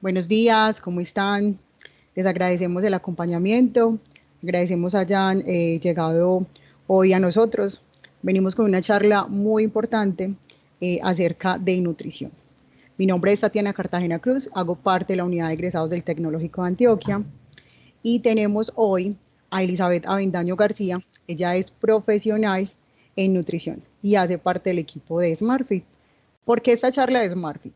Buenos días, ¿cómo están? Les agradecemos el acompañamiento, agradecemos hayan llegado hoy a nosotros. Venimos con una charla muy importante acerca de nutrición. Mi nombre es Tatiana Cartagena Cruz, hago parte de la unidad de egresados del Tecnológico de Antioquia y tenemos hoy a Elizabeth Avendaño García. Ella es profesional en nutrición y hace parte del equipo de SmartFit. ¿Por qué esta charla de SmartFit?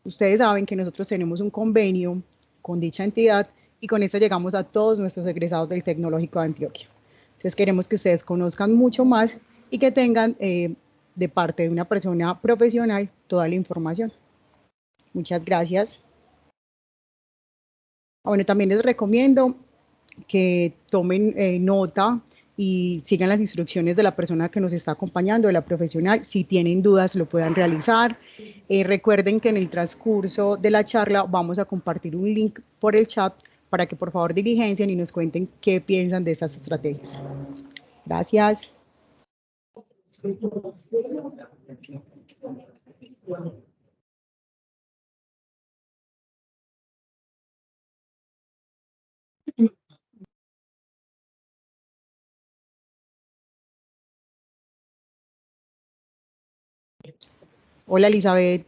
Ustedes saben que nosotros tenemos un convenio con dicha entidad y con esto llegamos a todos nuestros egresados del Tecnológico de Antioquia. Entonces queremos que ustedes conozcan mucho más y que tengan de parte de una persona profesional toda la información. Muchas gracias. Bueno, también les recomiendo que tomen nota y sigan las instrucciones de la persona que nos está acompañando, de la profesional. Si tienen dudas, lo puedan realizar. Recuerden que en el transcurso de la charla vamos a compartir un link por el chat para que por favor diligencien y nos cuenten qué piensan de estas estrategias. Gracias. Hola Elizabeth.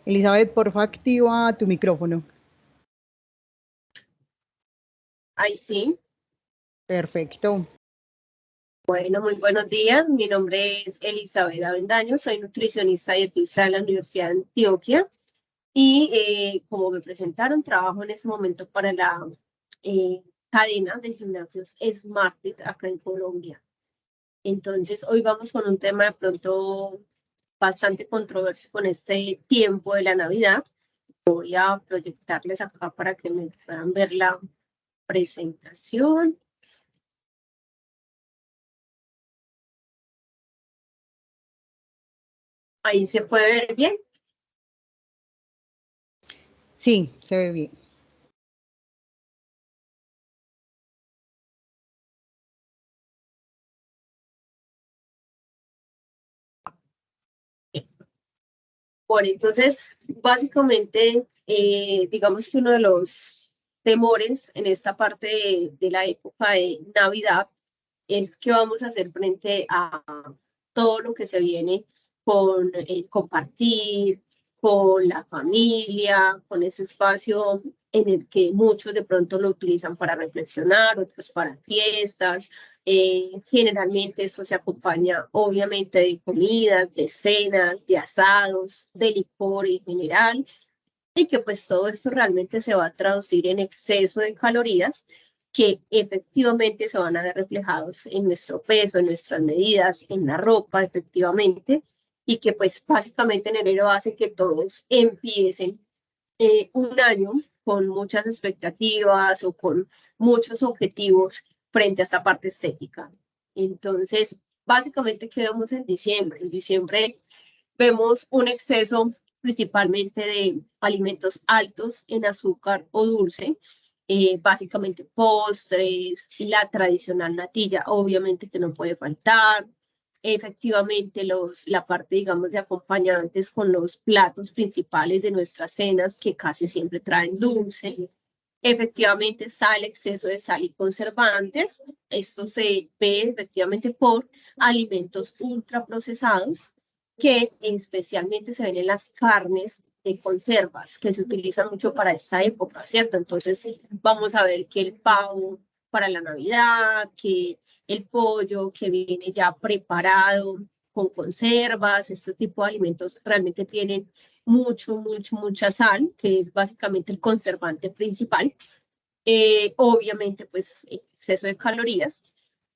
Elizabeth, porfa, activa tu micrófono. Ahí sí. Perfecto. Bueno, muy buenos días. Mi nombre es Elizabeth Avendaño, soy nutricionista y dietista de la Universidad de Antioquia y como me presentaron, trabajo en este momento para la cadena de gimnasios SmartFit acá en Colombia. Entonces, hoy vamos con un tema de pronto bastante controversial con este tiempo de la Navidad. Voy a proyectarles acá para que me puedan ver la presentación. Ahí se puede ver bien. Sí, se ve bien. Bueno, entonces, básicamente, digamos que uno de los temores en esta parte de la época de Navidad es que vamos a hacer frente a todo lo que se viene con compartir, con la familia, con ese espacio en el que muchos de pronto lo utilizan para reflexionar, otros para fiestas. Generalmente esto se acompaña obviamente de comidas, de cenas, de asados, de licor en general, y que pues todo esto realmente se va a traducir en exceso de calorías que efectivamente se van a ver reflejados en nuestro peso, en nuestras medidas, en la ropa, efectivamente, y que pues básicamente en enero hace que todos empiecen un año con muchas expectativas o con muchos objetivos frente a esta parte estética. Entonces, básicamente, ¿qué vemos en diciembre? En diciembre vemos un exceso principalmente de alimentos altos en azúcar o dulce, básicamente postres, la tradicional natilla, obviamente que no puede faltar. Efectivamente, la parte, digamos, de acompañantes con los platos principales de nuestras cenas, que casi siempre traen dulce. Efectivamente está el exceso de sal y conservantes. Esto se ve efectivamente por alimentos ultraprocesados que especialmente se ven en las carnes de conservas que se utilizan mucho para esta época, ¿cierto? Entonces vamos a ver que el pavo para la Navidad, que el pollo que viene ya preparado con conservas, este tipo de alimentos realmente tienen mucha sal, que es básicamente el conservante principal. Obviamente, pues, exceso de calorías.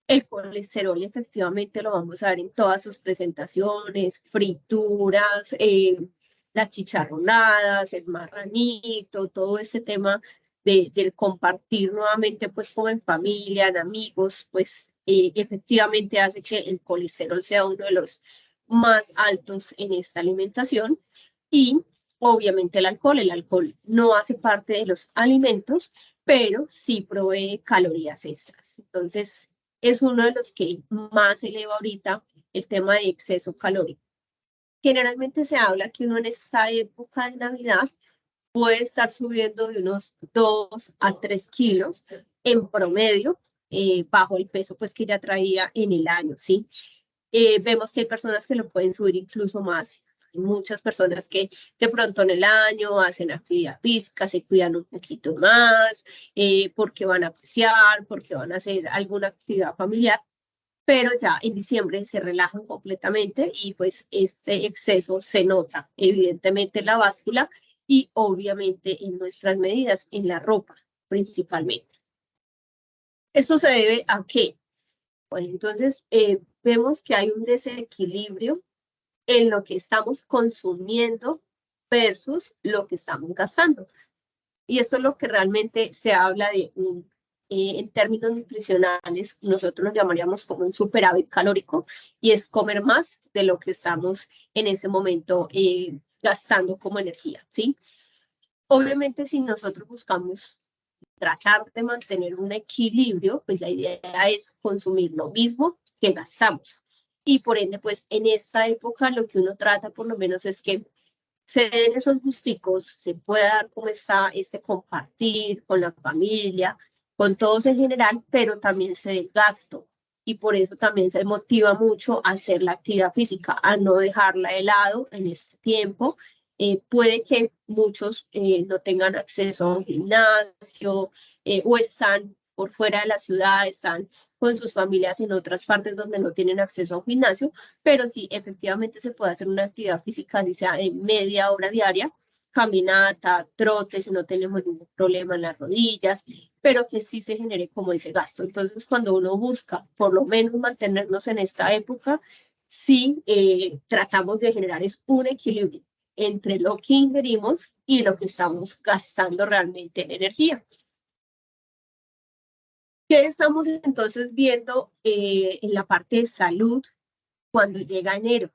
El colesterol efectivamente lo vamos a ver en todas sus presentaciones, frituras, las chicharronadas, el marranito, todo ese tema del compartir nuevamente pues como en familia, en amigos, pues efectivamente hace que el colesterol sea uno de los más altos en esta alimentación y obviamente el alcohol no hace parte de los alimentos, pero sí provee calorías extras. Entonces, es uno de los que más eleva ahorita el tema de exceso calórico. Generalmente se habla que uno en esta época de Navidad puede estar subiendo de unos 2 a 3 kilos en promedio, bajo el peso pues que ya traía en el año, ¿sí? Vemos que hay personas que lo pueden subir incluso más. Hay muchas personas que de pronto en el año hacen actividad física, se cuidan un poquito más, porque van a apreciar, porque van a hacer alguna actividad familiar, pero ya en diciembre se relajan completamente y pues este exceso se nota evidentemente en la báscula y obviamente en nuestras medidas, en la ropa principalmente. ¿Esto se debe a qué? Bueno, entonces vemos que hay un desequilibrio en lo que estamos consumiendo versus lo que estamos gastando. Y esto es lo que realmente se habla de en términos nutricionales, nosotros lo llamaríamos como un superávit calórico, y es comer más de lo que estamos en ese momento gastando como energía, ¿sí? Obviamente, si nosotros buscamos tratar de mantener un equilibrio, pues la idea es consumir lo mismo que gastamos. Y por ende, pues en esta época lo que uno trata por lo menos es que se den esos gusticos, se pueda dar como está este compartir con la familia, con todos en general, pero también se dé el gasto. Y por eso también se motiva mucho a hacer la actividad física, a no dejarla de lado en este tiempo. Puede que muchos no tengan acceso a un gimnasio o están por fuera de la ciudad, están con sus familias en otras partes donde no tienen acceso a un gimnasio, pero sí, efectivamente se puede hacer una actividad física, sea de media hora diaria, caminata, trote, si no tenemos ningún problema en las rodillas, pero que sí se genere como ese gasto. Entonces, cuando uno busca por lo menos mantenernos en esta época, sí tratamos de generar es un equilibrio entre lo que ingerimos y lo que estamos gastando realmente en energía. ¿Qué estamos entonces viendo en la parte de salud cuando llega enero?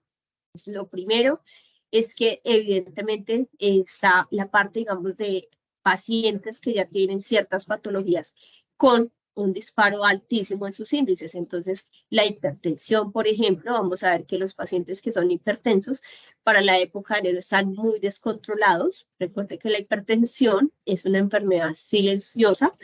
Pues lo primero es que evidentemente está la parte, digamos, de pacientes que ya tienen ciertas patologías con un disparo altísimo en sus índices. Entonces, la hipertensión, por ejemplo, vamos a ver que los pacientes que son hipertensos para la época de enero están muy descontrolados. Recuerde que la hipertensión es una enfermedad silenciosa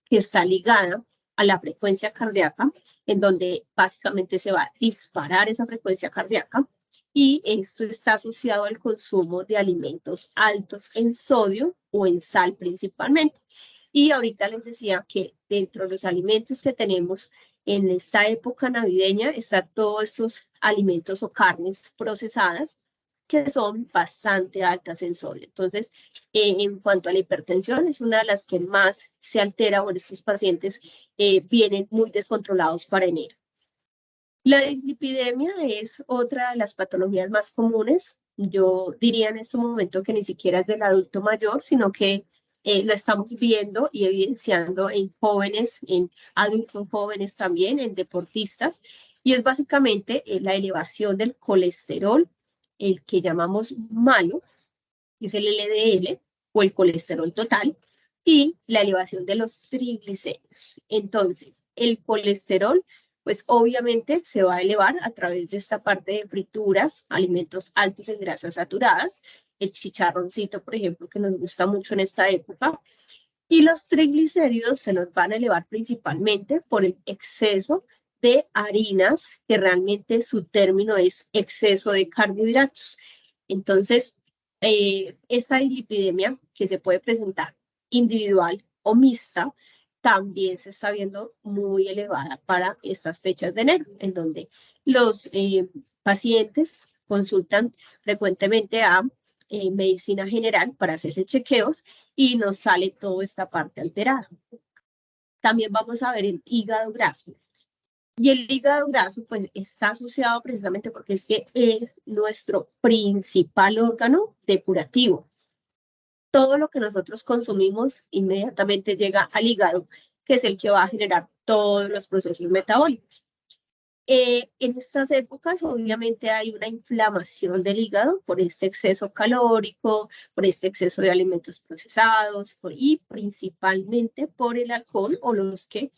que está ligada a la frecuencia cardíaca, en donde básicamente se va a disparar esa frecuencia cardíaca y esto está asociado al consumo de alimentos altos en sodio o en sal principalmente. Y ahorita les decía que dentro de los alimentos que tenemos en esta época navideña están todos estos alimentos o carnes procesadas que son bastante altas en sodio. Entonces, en cuanto a la hipertensión, es una de las que más se altera por estos pacientes vienen muy descontrolados para enero. La dislipidemia es otra de las patologías más comunes. Yo diría en este momento que ni siquiera es del adulto mayor, sino que lo estamos viendo y evidenciando en jóvenes, en adultos jóvenes también, en deportistas, y es básicamente la elevación del colesterol, el que llamamos malo, que es el LDL o el colesterol total, y la elevación de los triglicéridos. Entonces, el colesterol, pues obviamente se va a elevar a través de esta parte de frituras, alimentos altos en grasas saturadas, el chicharroncito, por ejemplo, que nos gusta mucho en esta época, y los triglicéridos se nos van a elevar principalmente por el exceso de harinas, que realmente su término es exceso de carbohidratos. Entonces, esa lipidemia que se puede presentar individual o mixta, también se está viendo muy elevada para estas fechas de enero, en donde los pacientes consultan frecuentemente a medicina general para hacerse chequeos y nos sale toda esta parte alterada. También vamos a ver el hígado graso. Y el hígado graso pues está asociado precisamente porque es que es nuestro principal órgano depurativo. Todo lo que nosotros consumimos inmediatamente llega al hígado, que es el que va a generar todos los procesos metabólicos. En estas épocas, obviamente, hay una inflamación del hígado por este exceso calórico, por este exceso de alimentos procesados y principalmente por el alcohol o los que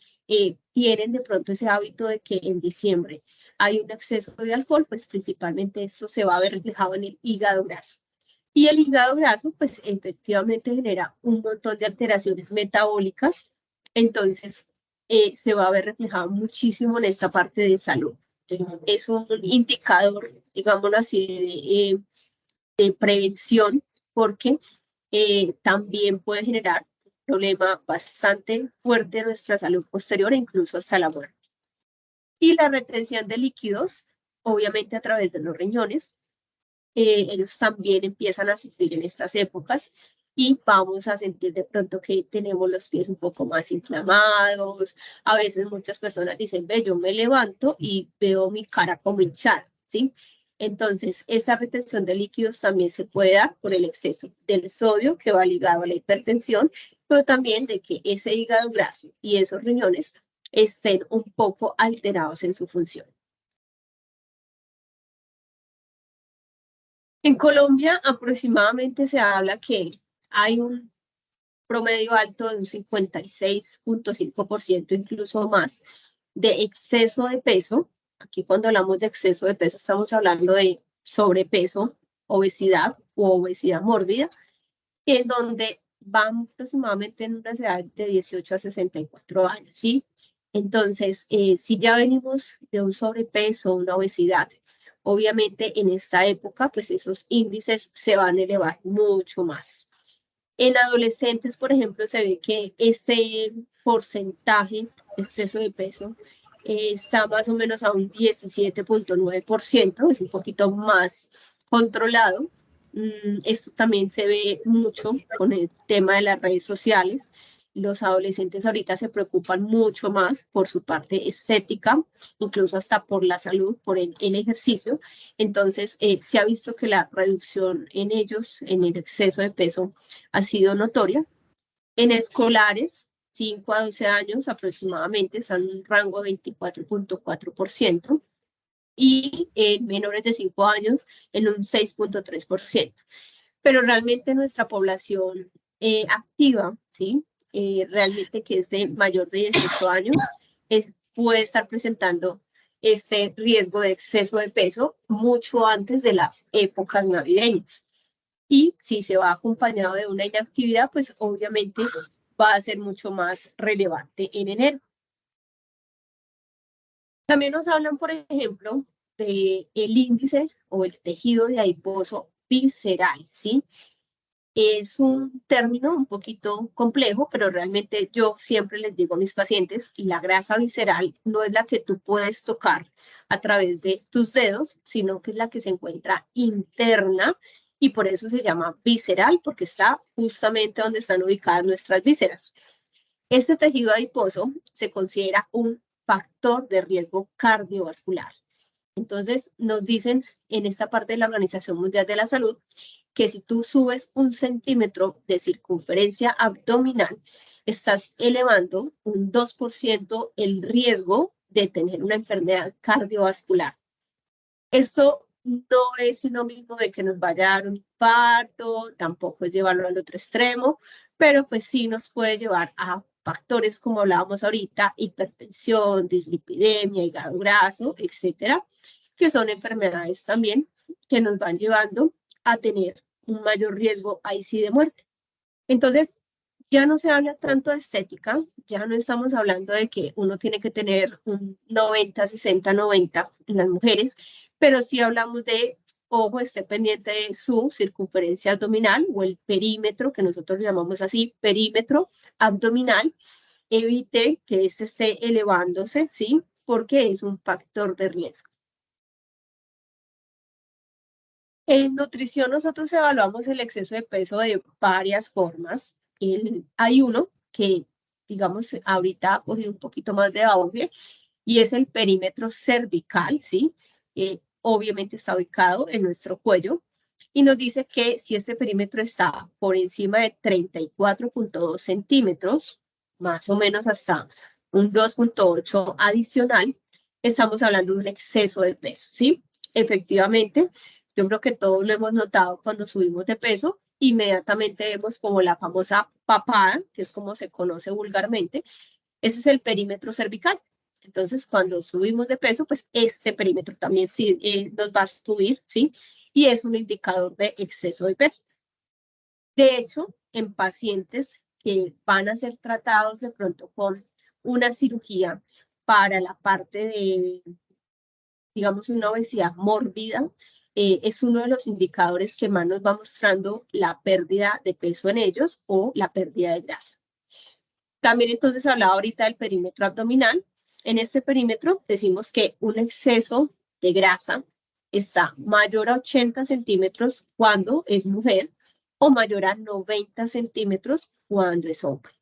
tienen de pronto ese hábito de que en diciembre hay un exceso de alcohol, pues principalmente esto se va a ver reflejado en el hígado graso. Y el hígado graso, pues efectivamente genera un montón de alteraciones metabólicas, entonces se va a ver reflejado muchísimo en esta parte de salud. Es un indicador, digámoslo así, de prevención, porque también puede generar un problema bastante fuerte en nuestra salud posterior e incluso hasta la muerte. Y la retención de líquidos, obviamente a través de los riñones, ellos también empiezan a sufrir en estas épocas y vamos a sentir de pronto que tenemos los pies un poco más inflamados. A veces muchas personas dicen, ve, yo me levanto y veo mi cara como hinchada, ¿sí? Entonces, esa retención de líquidos también se puede dar por el exceso del sodio que va ligado a la hipertensión, pero también de que ese hígado graso y esos riñones estén un poco alterados en su función. En Colombia aproximadamente se habla que hay un promedio alto de un 56.5%, incluso más, de exceso de peso. Aquí cuando hablamos de exceso de peso estamos hablando de sobrepeso, obesidad u obesidad mórbida, en donde van aproximadamente en una edad de 18 a 64 años, ¿sí? Entonces, si ya venimos de un sobrepeso, una obesidad, obviamente en esta época, pues esos índices se van a elevar mucho más. En adolescentes, por ejemplo, se ve que ese porcentaje de exceso de peso está más o menos a un 17.9%, es un poquito más controlado. Esto también se ve mucho con el tema de las redes sociales. Los adolescentes ahorita se preocupan mucho más por su parte estética, incluso hasta por la salud, por el ejercicio. Entonces, se ha visto que la reducción en ellos, en el exceso de peso, ha sido notoria. En escolares, 5 a 12 años aproximadamente, están en un rango de 24.4% y en menores de 5 años en un 6.3%. Pero realmente nuestra población activa, ¿sí? Realmente que es de mayor de 18 años, puede estar presentando este riesgo de exceso de peso mucho antes de las épocas navideñas. Y si se va acompañado de una inactividad, pues obviamente va a ser mucho más relevante en enero. También nos hablan, por ejemplo, del índice o el tejido de adiposo visceral, ¿sí? Es un término un poquito complejo, pero realmente yo siempre les digo a mis pacientes, la grasa visceral no es la que tú puedes tocar a través de tus dedos, sino que es la que se encuentra interna y por eso se llama visceral, porque está justamente donde están ubicadas nuestras vísceras. Este tejido adiposo se considera un factor de riesgo cardiovascular. Entonces, nos dicen en esta parte de la Organización Mundial de la Salud que si tú subes 1 centímetro de circunferencia abdominal, estás elevando un 2% el riesgo de tener una enfermedad cardiovascular. Esto no es sinónimo de que nos vaya a dar un infarto, tampoco es llevarlo al otro extremo, pero pues sí nos puede llevar a factores como hablábamos ahorita, hipertensión, dislipidemia, hígado graso, etcétera, que son enfermedades también que nos van llevando a tener un mayor riesgo ahí sí de muerte. Entonces, ya no se habla tanto de estética, ya no estamos hablando de que uno tiene que tener un 90, 60, 90 en las mujeres, pero sí hablamos de, ojo, esté pendiente de su circunferencia abdominal o el perímetro, que nosotros llamamos así, perímetro abdominal, evite que este esté elevándose, ¿sí? Porque es un factor de riesgo. En nutrición nosotros evaluamos el exceso de peso de varias formas. Hay uno que, digamos, ahorita ha cogido un poquito más de auge y es el perímetro cervical, ¿sí? Obviamente está ubicado en nuestro cuello y nos dice que si este perímetro está por encima de 34.2 centímetros, más o menos hasta un 2.8 adicional, estamos hablando de un exceso de peso, ¿sí? Efectivamente, yo creo que todos lo hemos notado cuando subimos de peso, inmediatamente vemos como la famosa papada, que es como se conoce vulgarmente, ese es el perímetro cervical. Entonces, cuando subimos de peso, pues este perímetro también sí, nos va a subir, ¿sí? Y es un indicador de exceso de peso. De hecho, en pacientes que van a ser tratados de pronto con una cirugía para la parte de, digamos, una obesidad mórbida, es uno de los indicadores que más nos va mostrando la pérdida de peso en ellos o la pérdida de grasa. También entonces hablaba ahorita del perímetro abdominal. En este perímetro decimos que un exceso de grasa está mayor a 80 centímetros cuando es mujer o mayor a 90 centímetros cuando es hombre.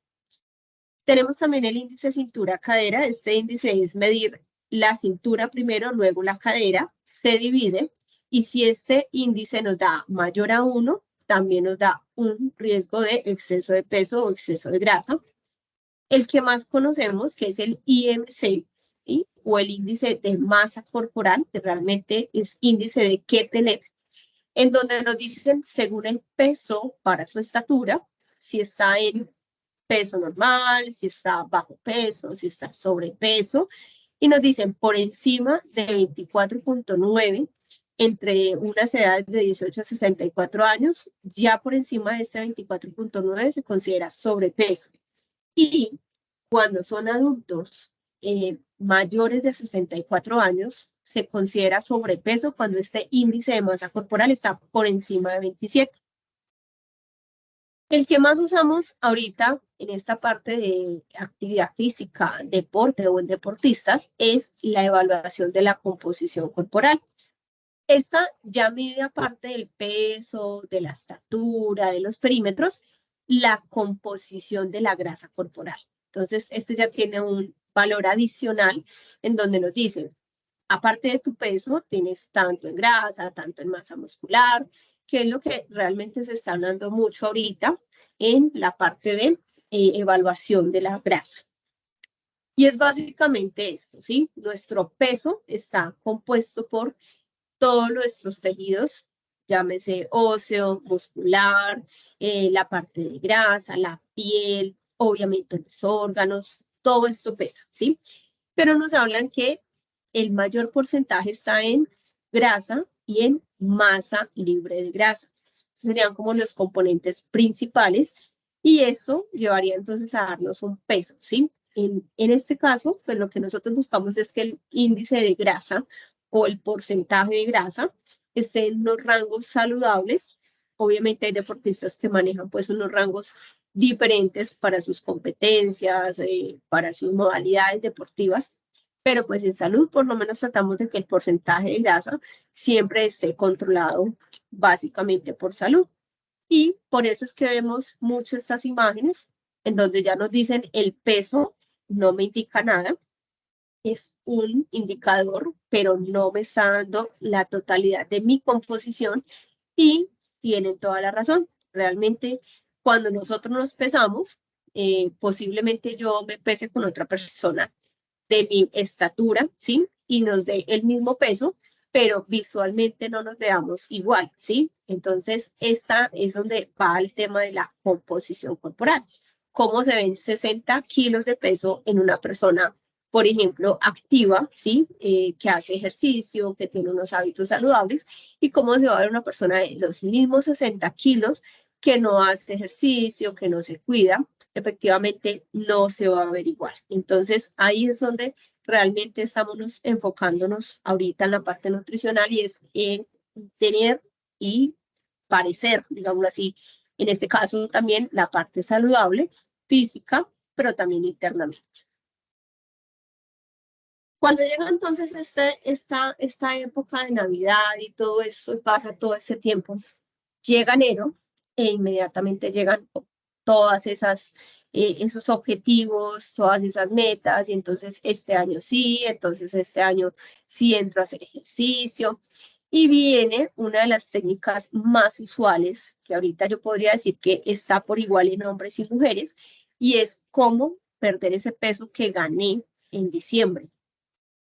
Tenemos también el índice cintura-cadera. Este índice es medir la cintura primero, luego la cadera, se divide y si este índice nos da mayor a 1, también nos da un riesgo de exceso de peso o exceso de grasa. El que más conocemos, que es el IMC, ¿sí? O el índice de masa corporal, que realmente es índice de Quetelet, en donde nos dicen según el peso para su estatura, si está en peso normal, si está bajo peso, si está sobrepeso, y nos dicen por encima de 24.9 entre unas edades de 18 a 64 años, ya por encima de este 24.9 se considera sobrepeso. Y cuando son adultos mayores de 64 años, se considera sobrepeso cuando este índice de masa corporal está por encima de 27. El que más usamos ahorita en esta parte de actividad física, deporte o en deportistas es la evaluación de la composición corporal. Esta ya mide aparte del peso, de la estatura, de los perímetros, la composición de la grasa corporal. Entonces, este ya tiene un valor adicional en donde nos dicen, aparte de tu peso, tienes tanto en grasa, tanto en masa muscular, que es lo que realmente se está hablando mucho ahorita en la parte de evaluación de la grasa. Y es básicamente esto, ¿sí? Nuestro peso está compuesto por todos nuestros tejidos, llámese óseo, muscular, la parte de grasa, la piel, obviamente los órganos, todo esto pesa, ¿sí? Pero nos hablan que el mayor porcentaje está en grasa y en masa libre de grasa. Serían como los componentes principales y eso llevaría entonces a darnos un peso, ¿sí? En este caso, pues lo que nosotros buscamos es que el índice de grasa o el porcentaje de grasa esté en unos rangos saludables. Obviamente hay deportistas que manejan pues unos rangos diferentes para sus competencias, para sus modalidades deportivas, pero pues en salud por lo menos tratamos de que el porcentaje de grasa siempre esté controlado básicamente por salud. Y por eso es que vemos mucho estas imágenes en donde ya nos dicen el peso no me indica nada, es un indicador, pero no me está dando la totalidad de mi composición y tienen toda la razón. Realmente, cuando nosotros nos pesamos, posiblemente yo me pese con otra persona de mi estatura, ¿sí? Y nos dé el mismo peso, pero visualmente no nos veamos igual, ¿sí? Entonces, esta es donde va el tema de la composición corporal. Cómo se ven 60 kilos de peso en una persona, por ejemplo, activa, ¿sí? Que hace ejercicio, que tiene unos hábitos saludables, y cómo se va a ver una persona de los mismos 60 kilos que no hace ejercicio, que no se cuida, efectivamente no se va a ver igual. Entonces, ahí es donde realmente estamos enfocándonos ahorita en la parte nutricional y es tener y parecer, digamos así, en este caso también la parte saludable, física, pero también internamente. Cuando llega entonces esta época de Navidad y todo esto, pasa todo ese tiempo, llega enero e inmediatamente llegan todas esos objetivos, todas esas metas, y entonces este año sí, entonces este año sí entro a hacer ejercicio. Y viene una de las técnicas más usuales, que ahorita yo podría decir que está por igual en hombres y mujeres, y es cómo perder ese peso que gané en diciembre.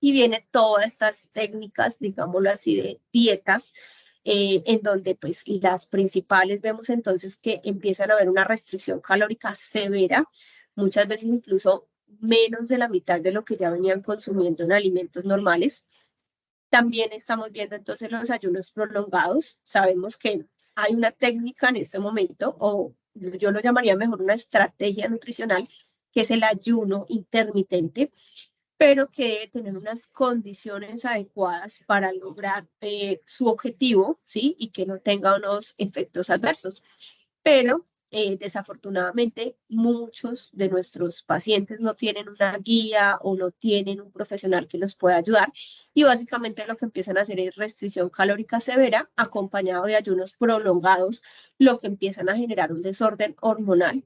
Y viene todas estas técnicas, digámoslo así, de dietas, en donde pues las principales vemos entonces que empiezan a haber una restricción calórica severa, muchas veces incluso menos de la mitad de lo que ya venían consumiendo en alimentos normales. También estamos viendo entonces los ayunos prolongados. Sabemos que hay una técnica en este momento, o yo lo llamaría mejor una estrategia nutricional, que es el ayuno intermitente, pero que debe tener unas condiciones adecuadas para lograr su objetivo, ¿sí? Y que no tenga unos efectos adversos. Pero desafortunadamente muchos de nuestros pacientes no tienen una guía o no tienen un profesional que los pueda ayudar y básicamente lo que empiezan a hacer es restricción calórica severa acompañado de ayunos prolongados, lo que empiezan a generar un desorden hormonal.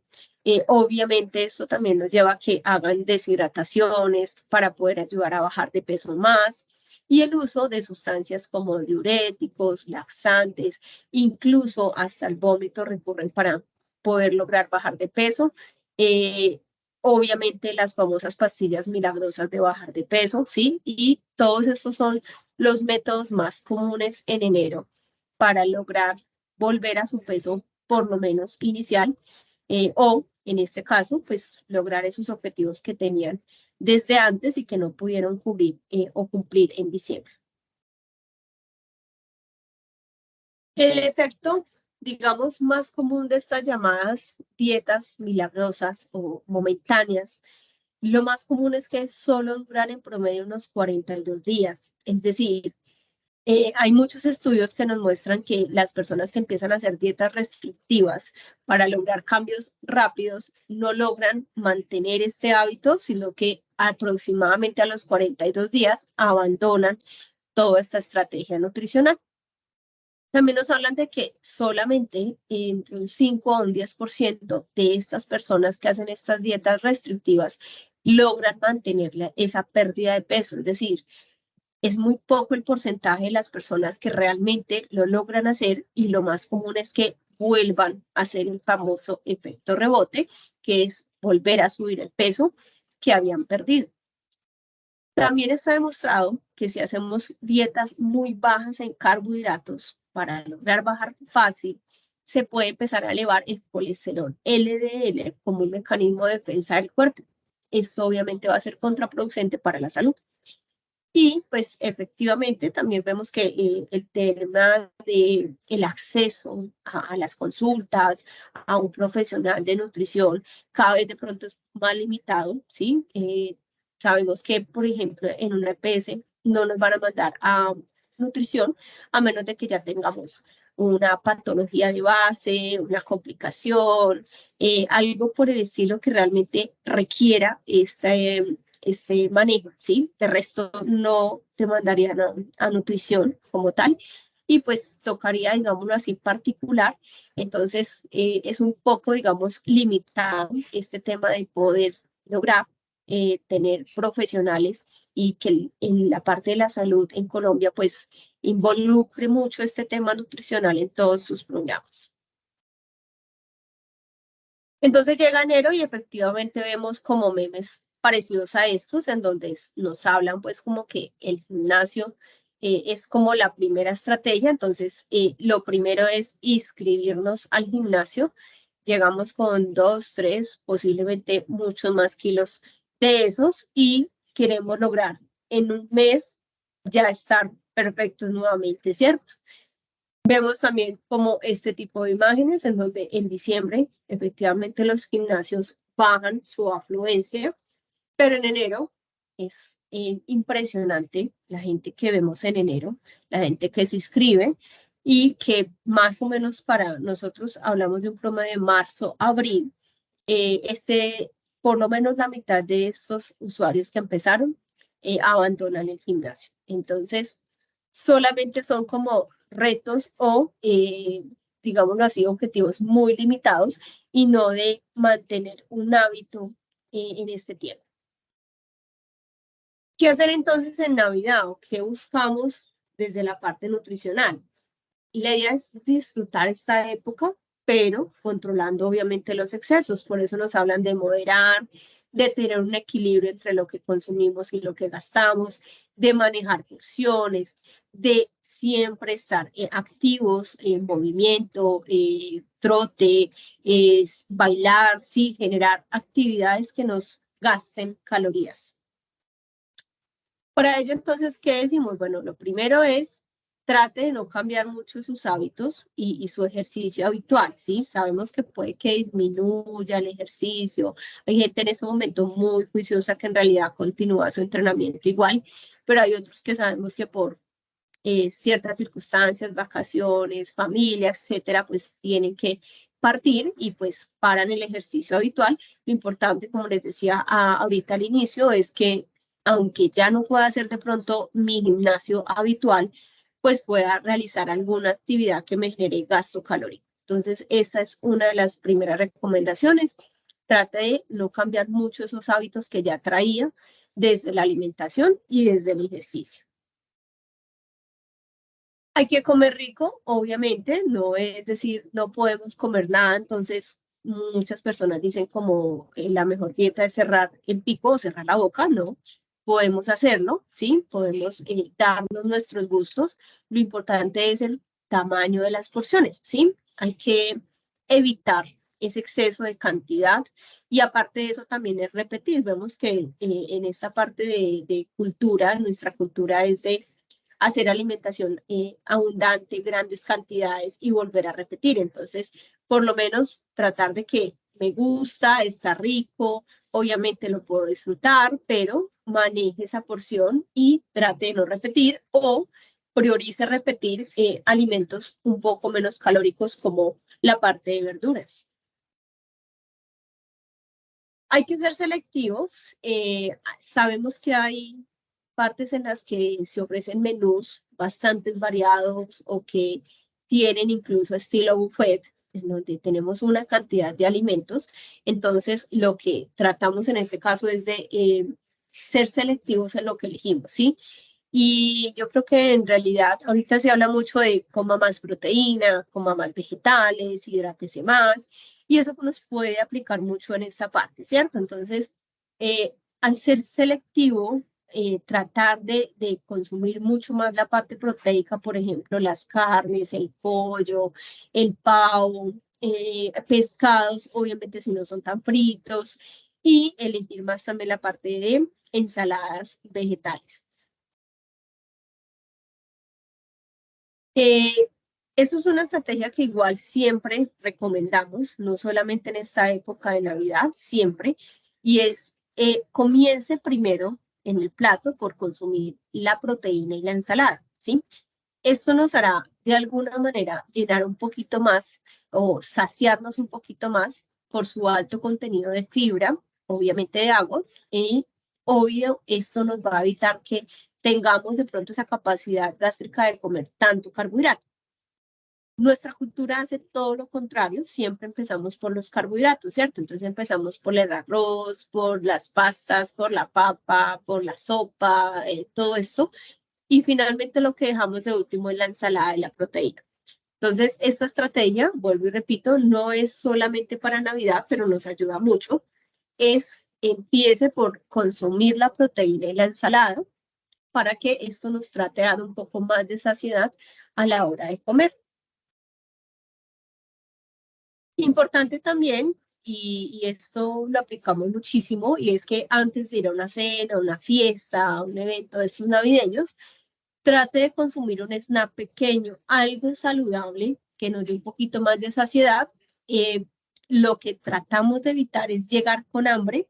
Obviamente esto también nos lleva a que hagan deshidrataciones para poder ayudar a bajar de peso más y el uso de sustancias como diuréticos, laxantes, incluso hasta el vómito recurren para poder lograr bajar de peso. Eh, Obviamente las famosas pastillas milagrosas de bajar de peso, ¿sí? Y todos estos son los métodos más comunes en enero para lograr volver a su peso por lo menos inicial o en este caso, pues lograr esos objetivos que tenían desde antes y que no pudieron cubrir o cumplir en diciembre. El efecto, digamos, más común de estas llamadas dietas milagrosas o momentáneas, lo más común es que solo duran en promedio unos 42 días. Es decir, hay muchos estudios que nos muestran que las personas que empiezan a hacer dietas restrictivas para lograr cambios rápidos no logran mantener este hábito, sino que aproximadamente a los 42 días abandonan toda esta estrategia nutricional. También nos hablan de que solamente entre un 5 a un 10% de estas personas que hacen estas dietas restrictivas logran mantener esa pérdida de peso. Es decir, es muy poco el porcentaje de las personas que realmente lo logran hacer y lo más común es que vuelvan a hacer el famoso efecto rebote, que es volver a subir el peso que habían perdido. También está demostrado que si hacemos dietas muy bajas en carbohidratos para lograr bajar fácil, se puede empezar a elevar el colesterol LDL como un mecanismo de defensa del cuerpo. Esto obviamente va a ser contraproducente para la salud. Y pues efectivamente también vemos que el tema de el acceso a las consultas, a un profesional de nutrición, cada vez de pronto es más limitado, ¿sí? Sabemos que, por ejemplo, en una EPS no nos van a mandar a nutrición a menos de que ya tengamos una patología de base, una complicación, algo por el estilo que realmente requiera este manejo, ¿sí? De resto no te mandarían a nutrición como tal y pues tocaría, digámoslo así, particular. Entonces es un poco, digamos, limitado este tema de poder lograr tener profesionales y que en la parte de la salud en Colombia pues involucre mucho este tema nutricional en todos sus programas. Entonces llega enero y efectivamente vemos como memes parecidos a estos, en donde nos hablan pues como que el gimnasio es como la primera estrategia. Entonces lo primero es inscribirnos al gimnasio. Llegamos con 2, 3, posiblemente muchos más kilos de esos y queremos lograr en un mes ya estar perfectos nuevamente, ¿cierto? Vemos también como este tipo de imágenes en donde en diciembre efectivamente los gimnasios bajan su afluencia, pero en enero es impresionante la gente que vemos en enero, la gente que se inscribe y que más o menos para nosotros hablamos de un promedio de marzo, abril, por lo menos la mitad de estos usuarios que empezaron abandonan el gimnasio. Entonces, solamente son como retos o, digámoslo así, objetivos muy limitados y no de mantener un hábito en este tiempo. ¿Qué hacer entonces en Navidad o qué buscamos desde la parte nutricional? La idea es disfrutar esta época, pero controlando obviamente los excesos. Por eso nos hablan de moderar, de tener un equilibrio entre lo que consumimos y lo que gastamos, de manejar porciones, de siempre estar activos en movimiento, trote, bailar, sí, generar actividades que nos gasten calorías. Para ello, entonces, ¿qué decimos? Bueno, lo primero es trate de no cambiar mucho sus hábitos y su ejercicio habitual, ¿sí? Sabemos que puede que disminuya el ejercicio. Hay gente en este momento muy juiciosa que en realidad continúa su entrenamiento igual, pero hay otros que sabemos que por ciertas circunstancias, vacaciones, familia, etcétera, pues tienen que partir y pues paran el ejercicio habitual. Lo importante, como les decía ahorita al inicio, es que aunque ya no pueda hacer de pronto mi gimnasio habitual, pues pueda realizar alguna actividad que me genere gasto calórico. Entonces, esa es una de las primeras recomendaciones. Trate de no cambiar mucho esos hábitos que ya traía desde la alimentación y desde el ejercicio. Hay que comer rico, obviamente, no es decir, no podemos comer nada, entonces muchas personas dicen como la mejor dieta es cerrar el pico o cerrar la boca, no, podemos hacerlo, ¿sí? Podemos darnos nuestros gustos, lo importante es el tamaño de las porciones, ¿sí? Hay que evitar ese exceso de cantidad y aparte de eso también es repetir, vemos que en esta parte de cultura, nuestra cultura es de hacer alimentación abundante, grandes cantidades y volver a repetir. Entonces, por lo menos tratar de que me gusta, está rico, obviamente lo puedo disfrutar, pero maneje esa porción y trate de no repetir o priorice repetir alimentos un poco menos calóricos como la parte de verduras. Hay que ser selectivos. Sabemos que hay partes en las que se ofrecen menús bastante variados o que tienen incluso estilo buffet, en donde tenemos una cantidad de alimentos. Entonces, lo que tratamos en este caso es de ser selectivos en lo que elegimos, ¿sí? Y yo creo que en realidad ahorita se habla mucho de coma más proteína, coma más vegetales, hidrátese más, y eso nos puede aplicar mucho en esta parte, ¿cierto? Entonces, al ser selectivo, tratar de consumir mucho más la parte proteica, por ejemplo, las carnes, el pollo, el pavo, pescados, obviamente si no son tan fritos, y elegir más también la parte de ensaladas vegetales. Eh, Eso es una estrategia que igual siempre recomendamos, no solamente en esta época de Navidad, siempre, y es comience primero en el plato por consumir la proteína y la ensalada, ¿sí? Esto nos hará de alguna manera llenar un poquito más o saciarnos un poquito más por su alto contenido de fibra, obviamente de agua, y obvio, esto nos va a evitar que tengamos de pronto esa capacidad gástrica de comer tanto carbohidrato. Nuestra cultura hace todo lo contrario, siempre empezamos por los carbohidratos, ¿cierto? Entonces empezamos por el arroz, por las pastas, por la papa, por la sopa, todo eso, y finalmente lo que dejamos de último es la ensalada y la proteína. Entonces, esta estrategia, vuelvo y repito, no es solamente para Navidad, pero nos ayuda mucho. Empiece por consumir la proteína y la ensalada para que esto nos trate de dar un poco más de saciedad a la hora de comer. Importante también, y esto lo aplicamos muchísimo, y es que antes de ir a una cena, a una fiesta, a un evento de estos navideños, trate de consumir un snack pequeño, algo saludable que nos dé un poquito más de saciedad. Lo que tratamos de evitar es llegar con hambre.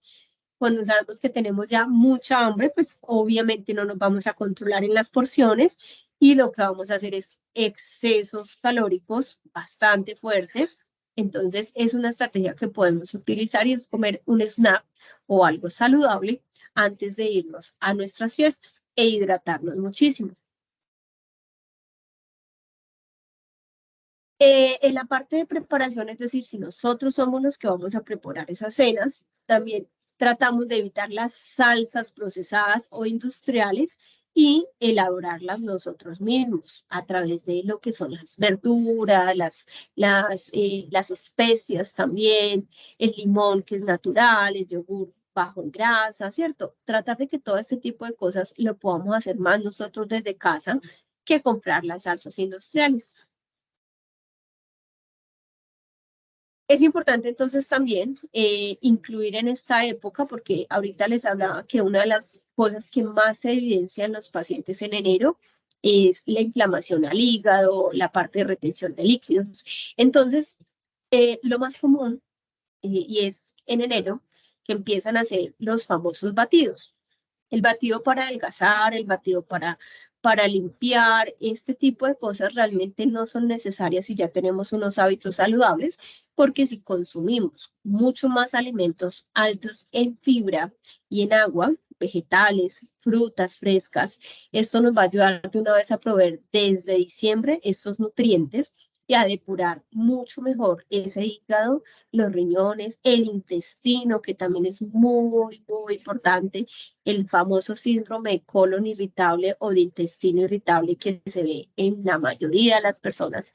Cuando sabemos que tenemos ya mucha hambre, pues obviamente no nos vamos a controlar en las porciones y lo que vamos a hacer es excesos calóricos bastante fuertes. Entonces es una estrategia que podemos utilizar y es comer un snack o algo saludable antes de irnos a nuestras fiestas e hidratarnos muchísimo. En la parte de preparación, es decir, si nosotros somos los que vamos a preparar esas cenas, también tratamos de evitar las salsas procesadas o industriales y elaborarlas nosotros mismos a través de lo que son las verduras, las especias también, el limón que es natural, el yogur bajo en grasa, ¿cierto? Tratar de que todo este tipo de cosas lo podamos hacer más nosotros desde casa que comprar las salsas industriales. Es importante entonces también incluir en esta época, porque ahorita les hablaba que una de las cosas que más se evidencia en los pacientes en enero es la inflamación al hígado, la parte de retención de líquidos. Entonces, lo más común, y es en enero, que empiezan a hacer los famosos batidos. El batido para adelgazar, el batido para limpiar, este tipo de cosas realmente no son necesarias si ya tenemos unos hábitos saludables, porque si consumimos mucho más alimentos altos en fibra y en agua, vegetales, frutas frescas, esto nos va a ayudar de una vez a proveer desde diciembre estos nutrientes y a depurar mucho mejor ese hígado, los riñones, el intestino, que también es muy, muy importante, el famoso síndrome de colon irritable o de intestino irritable que se ve en la mayoría de las personas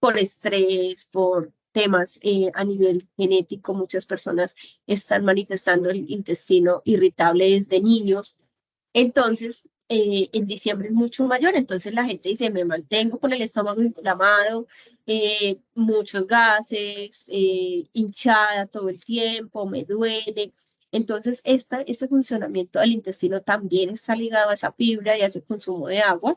por estrés, por temas a nivel genético. Muchas personas están manifestando el intestino irritable desde niños. Entonces, en diciembre es mucho mayor. Entonces la gente dice, me mantengo con el estómago inflamado, muchos gases, hinchada todo el tiempo, me duele. Entonces, este funcionamiento del intestino también está ligado a esa fibra y a ese consumo de agua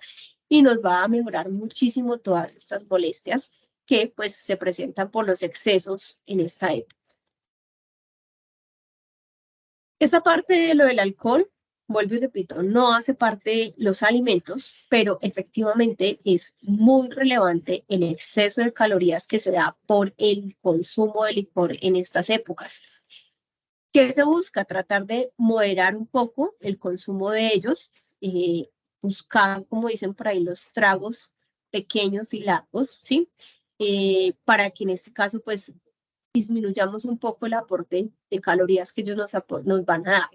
y nos va a mejorar muchísimo todas estas molestias que pues se presentan por los excesos en esta época. Esta parte de lo del alcohol, vuelvo y repito, no hace parte de los alimentos, pero efectivamente es muy relevante el exceso de calorías que se da por el consumo de licor en estas épocas. ¿Qué se busca? Tratar de moderar un poco el consumo de ellos, eh, buscar, como dicen por ahí, los tragos pequeños y largos, ¿sí? Para que en este caso, pues, disminuyamos un poco el aporte de calorías que ellos nos van a dar.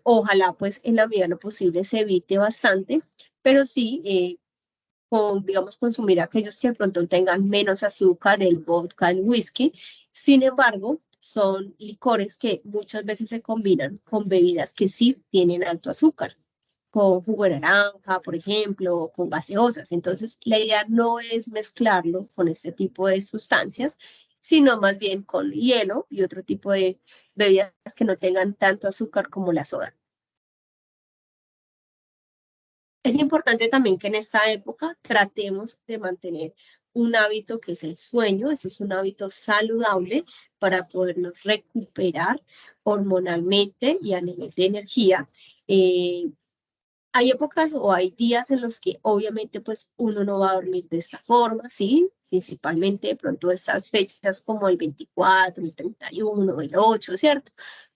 Ojalá, pues, en la medida de lo posible se evite bastante, pero sí, digamos, consumir aquellos que de pronto tengan menos azúcar, el vodka, el whisky. Sin embargo, son licores que muchas veces se combinan con bebidas que sí tienen alto azúcar, con jugo de naranja, por ejemplo, o con gaseosas. Entonces, la idea no es mezclarlo con este tipo de sustancias, sino más bien con hielo y otro tipo de bebidas que no tengan tanto azúcar como la soda. Es importante también que en esta época tratemos de mantener un hábito que es el sueño. Ese es un hábito saludable para podernos recuperar hormonalmente y a nivel de energía. Eh, Hay épocas o hay días en los que obviamente pues uno no va a dormir de esta forma, ¿sí? Principalmente de pronto estas fechas como el 24, el 31, el 8, ¿cierto?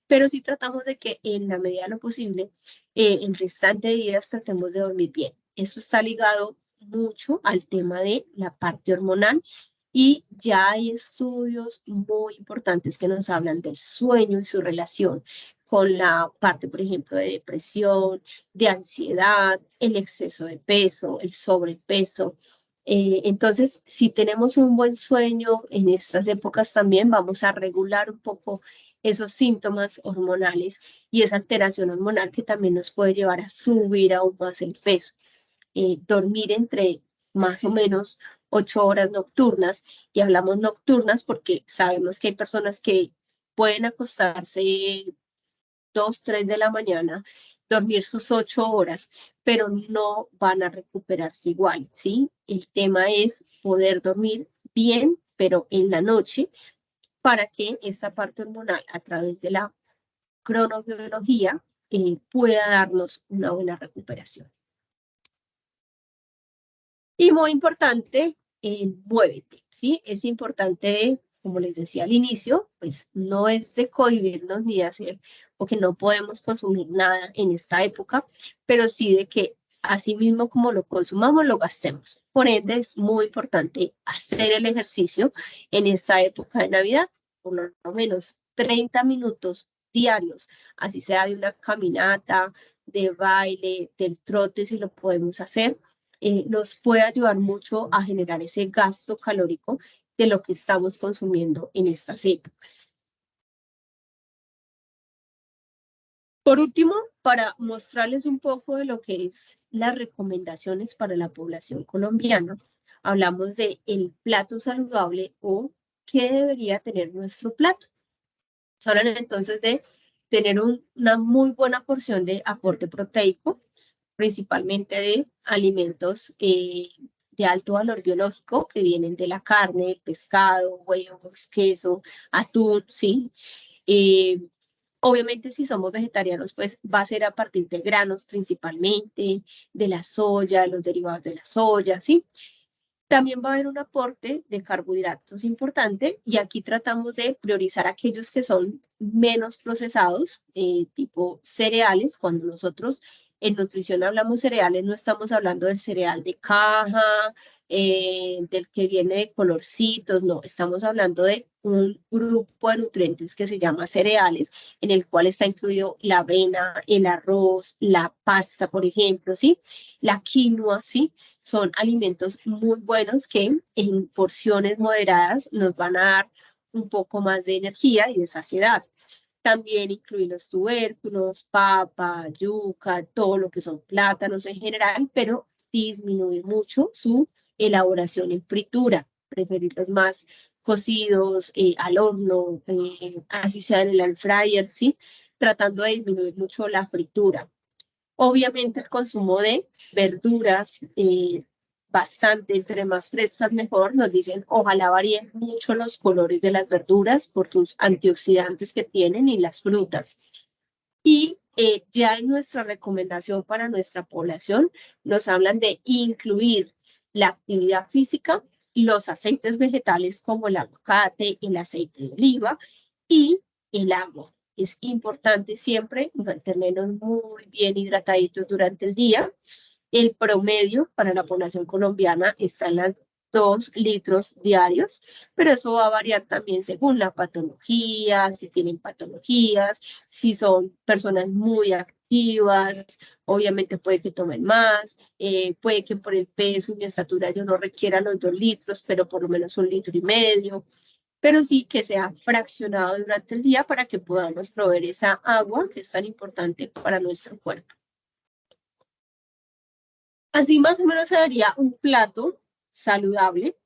Pero sí tratamos de que en la medida de lo posible, en restante de días tratemos de dormir bien. Eso está ligado mucho al tema de la parte hormonal y ya hay estudios muy importantes que nos hablan del sueño y su relación con la parte, por ejemplo, de depresión, de ansiedad, el exceso de peso, el sobrepeso. Entonces, si tenemos un buen sueño en estas épocas también vamos a regular un poco esos síntomas hormonales y esa alteración hormonal que también nos puede llevar a subir aún más el peso. Dormir entre más o menos 8 horas nocturnas, y hablamos nocturnas porque sabemos que hay personas que pueden acostarse 2, 3 de la mañana, dormir sus 8 horas, pero no van a recuperarse igual, ¿sí? El tema es poder dormir bien, pero en la noche, para que esta parte hormonal, a través de la cronobiología, pueda darnos una buena recuperación. Y muy importante, muévete, ¿sí? Es importante, como les decía al inicio, pues no es de cohibirnos ni de hacer, porque no podemos consumir nada en esta época, pero sí de que así mismo como lo consumamos, lo gastemos. Por ende, es muy importante hacer el ejercicio en esta época de Navidad, por lo menos 30 minutos diarios, así sea de una caminata, de baile, del trote, si lo podemos hacer, nos puede ayudar mucho a generar ese gasto calórico de lo que estamos consumiendo en estas épocas. Por último, para mostrarles un poco de lo que es las recomendaciones para la población colombiana, hablamos de el plato saludable o qué debería tener nuestro plato. Hablan entonces de tener una muy buena porción de aporte proteico, principalmente de alimentos de alto valor biológico que vienen de la carne, pescado, huevos, queso, atún, ¿sí? Eh, Obviamente, si somos vegetarianos, pues va a ser a partir de granos principalmente, de la soya, los derivados de la soya, ¿sí? También va a haber un aporte de carbohidratos importante y aquí tratamos de priorizar aquellos que son menos procesados, tipo cereales. Cuando nosotros en nutrición hablamos cereales, no estamos hablando del cereal de caja, del que viene de colorcitos, no, estamos hablando de un grupo de nutrientes que se llama cereales, en el cual está incluido la avena, el arroz, la pasta, por ejemplo, ¿sí? La quinoa, ¿sí? Son alimentos muy buenos que en porciones moderadas nos van a dar un poco más de energía y de saciedad. También incluir los tubérculos, papa, yuca, todo lo que son plátanos en general, pero disminuir mucho su elaboración en fritura, preferirlos más cocidos, al horno, así sea en el air fryer, ¿sí? Tratando de disminuir mucho la fritura. Obviamente el consumo de verduras, bastante, entre más frescas mejor, nos dicen, ojalá varíen mucho los colores de las verduras por sus antioxidantes que tienen y las frutas. Y ya en nuestra recomendación para nuestra población nos hablan de incluir la actividad física, los aceites vegetales como el aguacate, el aceite de oliva y el agua. Es importante siempre mantenernos muy bien hidrataditos durante el día. El promedio para la población colombiana está en las 2 litros diarios, pero eso va a variar también según la patología, si tienen patologías, si son personas muy activas, obviamente puede que tomen más, puede que por el peso y mi estatura yo no requiera los 2 litros, pero por lo menos 1,5 litros, pero sí que sea fraccionado durante el día para que podamos proveer esa agua que es tan importante para nuestro cuerpo. Así más o menos se daría un plato saludable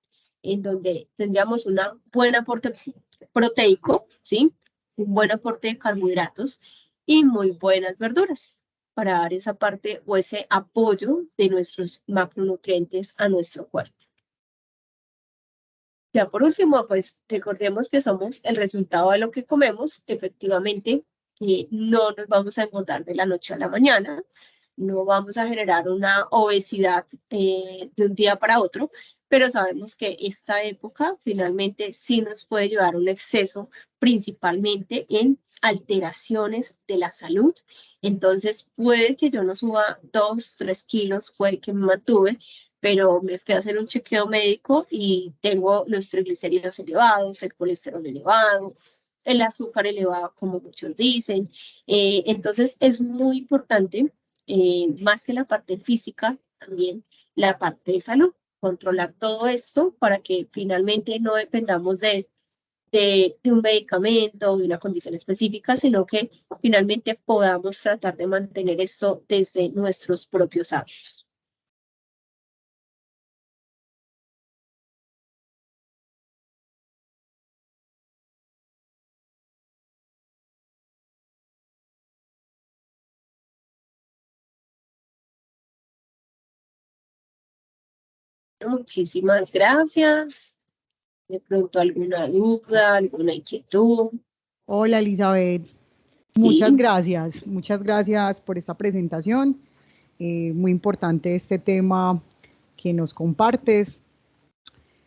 en donde tendríamos un buen aporte proteico, ¿sí? Un buen aporte de carbohidratos y muy buenas verduras para dar esa parte o ese apoyo de nuestros macronutrientes a nuestro cuerpo. Ya por último, pues recordemos que somos el resultado de lo que comemos. Efectivamente, no nos vamos a engordar de la noche a la mañana, no vamos a generar una obesidad de un día para otro, pero sabemos que esta época finalmente sí nos puede llevar a un exceso, principalmente en alteraciones de la salud. Entonces, puede que yo no suba 2, 3 kilos, puede que me mantuve, pero me fui a hacer un chequeo médico y tengo los triglicéridos elevados, el colesterol elevado, el azúcar elevado, como muchos dicen. Entonces, es muy importante, más que la parte física, también la parte de salud, controlar todo esto para que finalmente no dependamos de un medicamento o de una condición específica, sino que finalmente podamos tratar de mantener esto desde nuestros propios hábitos. Muchísimas gracias. De pronto alguna duda, alguna inquietud. Hola Elizabeth, Sí, muchas gracias por esta presentación. Muy importante este tema que nos compartes.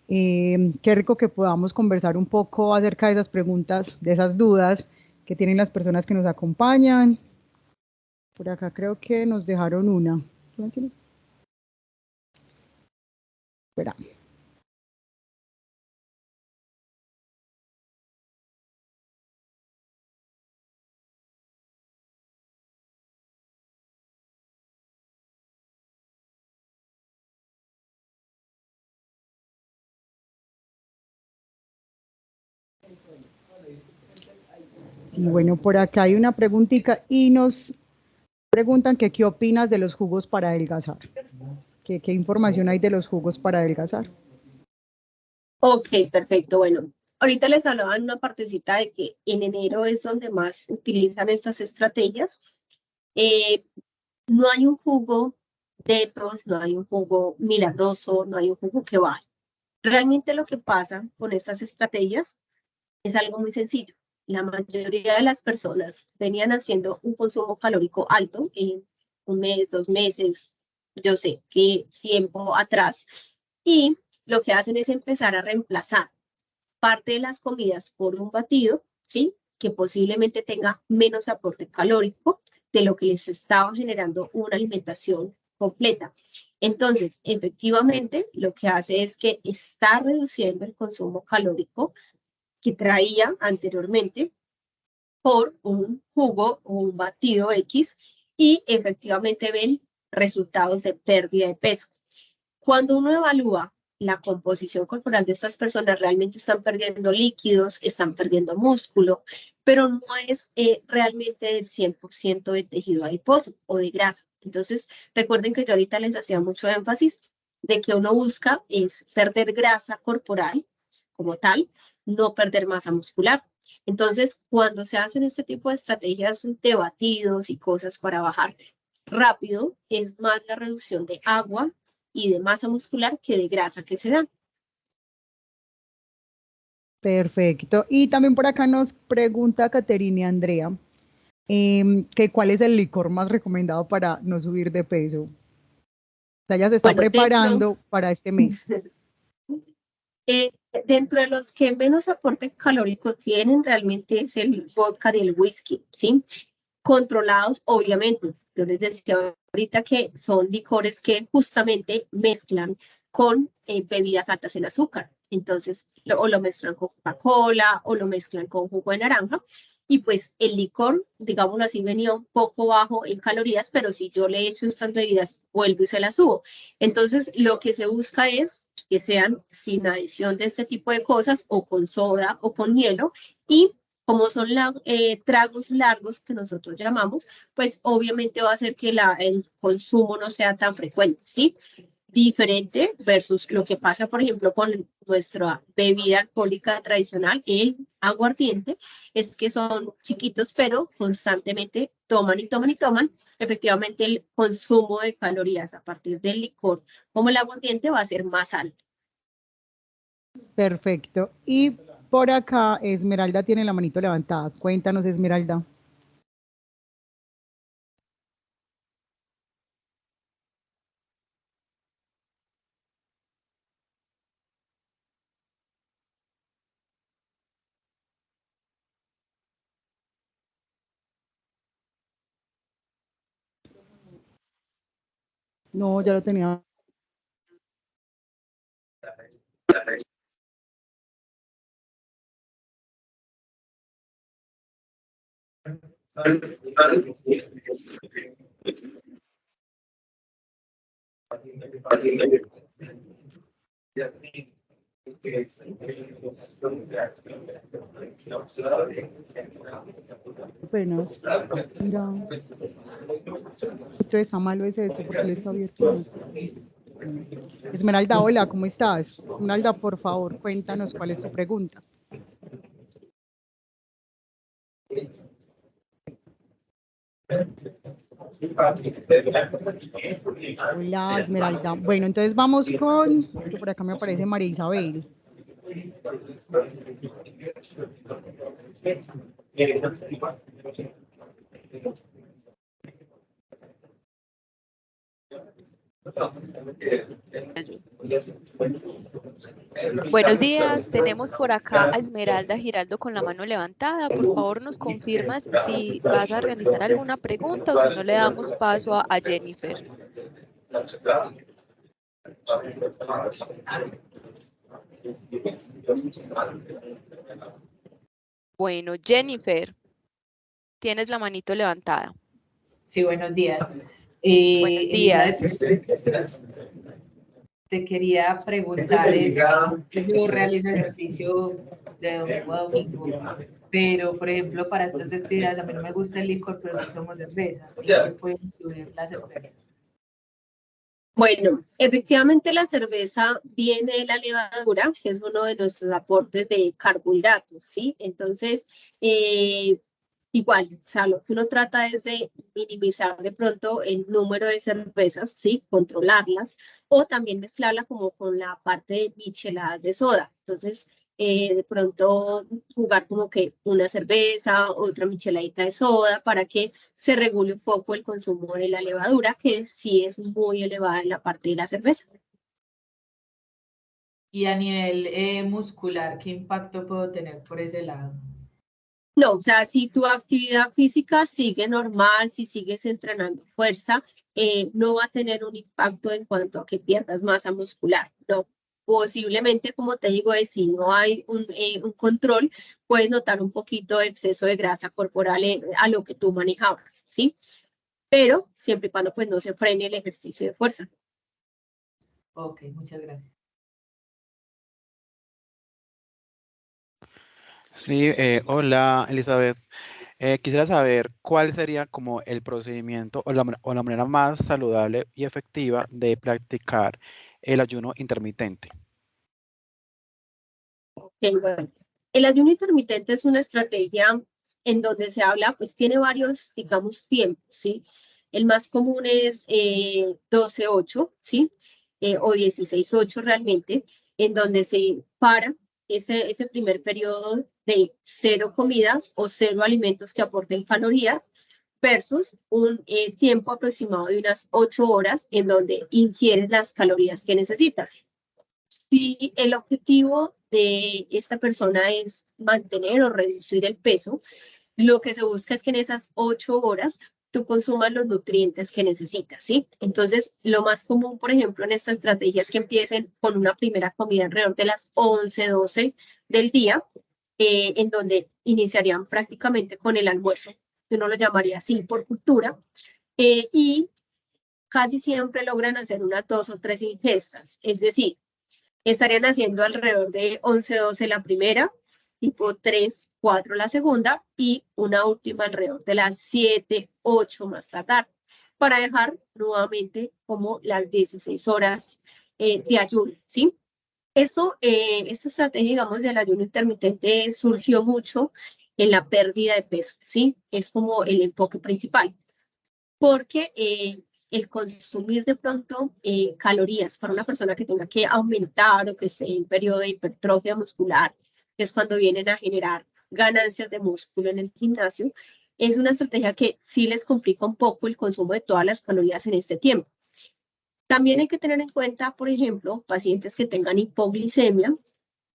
Qué rico que podamos conversar un poco acerca de esas preguntas, de esas dudas que tienen las personas que nos acompañan. Por acá creo que nos dejaron una. Espera. Bueno, por acá hay una preguntita y nos preguntan que qué opinas de los jugos para adelgazar. ¿Qué información hay de los jugos para adelgazar? Ok, perfecto. Bueno, ahorita les hablaba en una partecita de que en enero es donde más utilizan estas estrategias. Eh, no hay un jugo detox, no hay un jugo milagroso, no hay un jugo que baje. Realmente lo que pasa con estas estrategias es algo muy sencillo. La mayoría de las personas venían haciendo un consumo calórico alto en un mes, 2 meses, yo sé qué tiempo atrás, y lo que hacen es empezar a reemplazar parte de las comidas por un batido, ¿sí? Que posiblemente tenga menos aporte calórico de lo que les estaba generando una alimentación completa. Entonces, efectivamente, lo que hace es que está reduciendo el consumo calórico que traía anteriormente por un jugo o un batido X y efectivamente ven resultados de pérdida de peso. Cuando uno evalúa la composición corporal de estas personas, realmente están perdiendo líquidos, están perdiendo músculo, pero no es realmente del 100% de tejido adiposo o de grasa. Entonces, recuerden que yo ahorita les hacía mucho énfasis de que uno busca es perder grasa corporal como tal, no perder masa muscular. Entonces, cuando se hacen este tipo de estrategias de batidos y cosas para bajar rápido, es más la reducción de agua y de masa muscular que de grasa que se da. Perfecto. Y también por acá nos pregunta Caterina y Andrea que cuál es el licor más recomendado para no subir de peso. O sea, ella se está Bueno, preparando para este mes. eh, dentro de los que menos aporte calórico tienen realmente es el vodka y el whisky, ¿sí? Controlados, obviamente. Yo les decía ahorita que son licores que justamente mezclan con bebidas altas en azúcar. Entonces, o lo mezclan con Coca-Cola o lo mezclan con jugo de naranja. Y pues el licor, digámoslo así, venía un poco bajo en calorías, pero si yo le echo estas bebidas, vuelvo y se las subo. Entonces, lo que se busca es que sean sin adición de este tipo de cosas o con soda o con hielo y como son tragos largos que nosotros llamamos, pues obviamente va a hacer que el consumo no sea tan frecuente, ¿sí? Diferente versus lo que pasa, por ejemplo, con nuestra bebida alcohólica tradicional, el aguardiente, es que son chiquitos, pero constantemente toman y toman y toman. Efectivamente, el consumo de calorías a partir del licor, como el aguardiente, va a ser más alto. Perfecto. Y por acá Esmeralda tiene la manito levantada. Cuéntanos, Esmeralda. No, ya lo tenía. Apenas. Mira, esto está malo es esto, porque lo está abierto. Esmeralda, hola, ¿cómo estás? Esmeralda, por favor, cuéntanos cuál es tu pregunta. Hola, Esmeralda. Bueno, entonces vamos con, que por acá me aparece María Isabel. Buenos días, tenemos por acá a Esmeralda Giraldo con la mano levantada. Por favor, nos confirmas si vas a realizar alguna pregunta o si no le damos paso a Jennifer. Bueno, Jennifer, tienes la manito levantada. Sí, buenos días. Buenos días. Te quería preguntar, yo realizo ejercicio de domingo a domingo. Pero, por ejemplo, para estas festividades a mí no me gusta el licor, pero sí tomo cerveza. ¿Y qué puede incluir la cerveza? Bueno, efectivamente la cerveza viene de la levadura, que es uno de nuestros aportes de carbohidratos, ¿sí? Entonces, igual, o sea, lo que uno trata es de minimizar de pronto el número de cervezas, ¿sí? Controlarlas, o también mezclarla como con la parte de micheladas de soda. Entonces, de pronto jugar como que una cerveza, otra micheladita de soda, para que se regule un poco el consumo de la levadura, que sí es muy elevada en la parte de la cerveza. Y a nivel muscular, ¿qué impacto puedo tener por ese lado? No, o sea, si tu actividad física sigue normal, si sigues entrenando fuerza, no va a tener un impacto en cuanto a que pierdas masa muscular, no. Posiblemente, como te digo, si no hay un control, puedes notar un poquito de exceso de grasa corporal a lo que tú manejabas, ¿sí? Pero siempre y cuando pues no se frene el ejercicio de fuerza. Ok, muchas gracias. Sí, hola Elizabeth. Quisiera saber cuál sería como el procedimiento o la manera más saludable y efectiva de practicar el ayuno intermitente. Bueno, el ayuno intermitente es una estrategia en donde se habla, pues tiene varios, digamos, tiempos, ¿sí? El más común es 12-8, ¿sí? O 16-8 realmente, en donde se para ese primer periodo de 0 comidas o 0 alimentos que aporten calorías versus un tiempo aproximado de unas 8 horas en donde ingieres las calorías que necesitas. Si el objetivo de esta persona es mantener o reducir el peso, lo que se busca es que en esas 8 horas tú consumas los nutrientes que necesitas, ¿sí? Entonces, lo más común, por ejemplo, en esta estrategia es que empiecen con una primera comida alrededor de las 11, 12 del día, en donde iniciarían prácticamente con el almuerzo, que uno lo llamaría así por cultura, y casi siempre logran hacer unas 2 o 3 ingestas, es decir, estarían haciendo alrededor de 11, 12 la primera, tipo 3, 4 la segunda y una última alrededor de las 7, 8 más tardar, para dejar nuevamente como las 16 horas de ayuno, ¿sí? Esta estrategia, digamos, del ayuno intermitente surgió mucho en la pérdida de peso, ¿sí? Es como el enfoque principal, porque el consumir de pronto calorías para una persona que tenga que aumentar o que esté en periodo de hipertrofia muscular, que es cuando vienen a generar ganancias de músculo en el gimnasio, es una estrategia que sí les complica un poco el consumo de todas las calorías en este tiempo. También hay que tener en cuenta, por ejemplo, pacientes que tengan hipoglicemia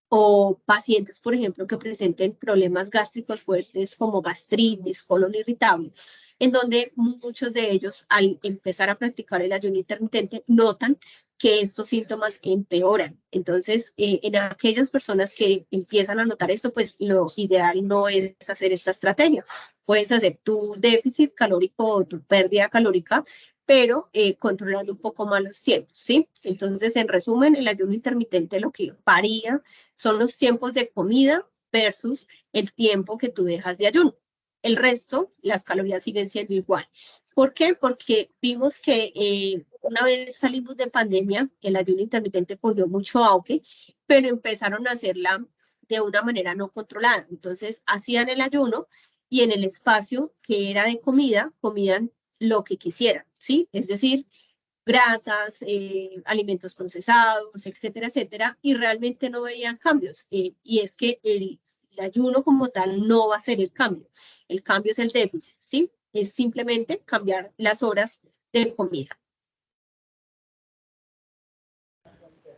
o pacientes, por ejemplo, que presenten problemas gástricos fuertes como gastritis, colon irritable, en donde muchos de ellos al empezar a practicar el ayuno intermitente notan que estos síntomas empeoran. Entonces, en aquellas personas que empiezan a notar esto, pues lo ideal no es hacer esta estrategia. Puedes hacer tu déficit calórico o tu pérdida calórica, pero controlando un poco más los tiempos, ¿sí? Entonces, en resumen, el ayuno intermitente lo que varía son los tiempos de comida versus el tiempo que tú dejas de ayuno. El resto, las calorías siguen siendo igual. ¿Por qué? Porque vimos que una vez salimos de pandemia, el ayuno intermitente cogió mucho auge, pero empezaron a hacerla de una manera no controlada. Entonces, hacían el ayuno y en el espacio que era de comida, comían lo que quisieran, ¿sí? Es decir, grasas, alimentos procesados, etcétera, etcétera, y realmente no veían cambios. Y es que el ayuno como tal no va a ser el cambio es el déficit, ¿sí? Es simplemente cambiar las horas de comida.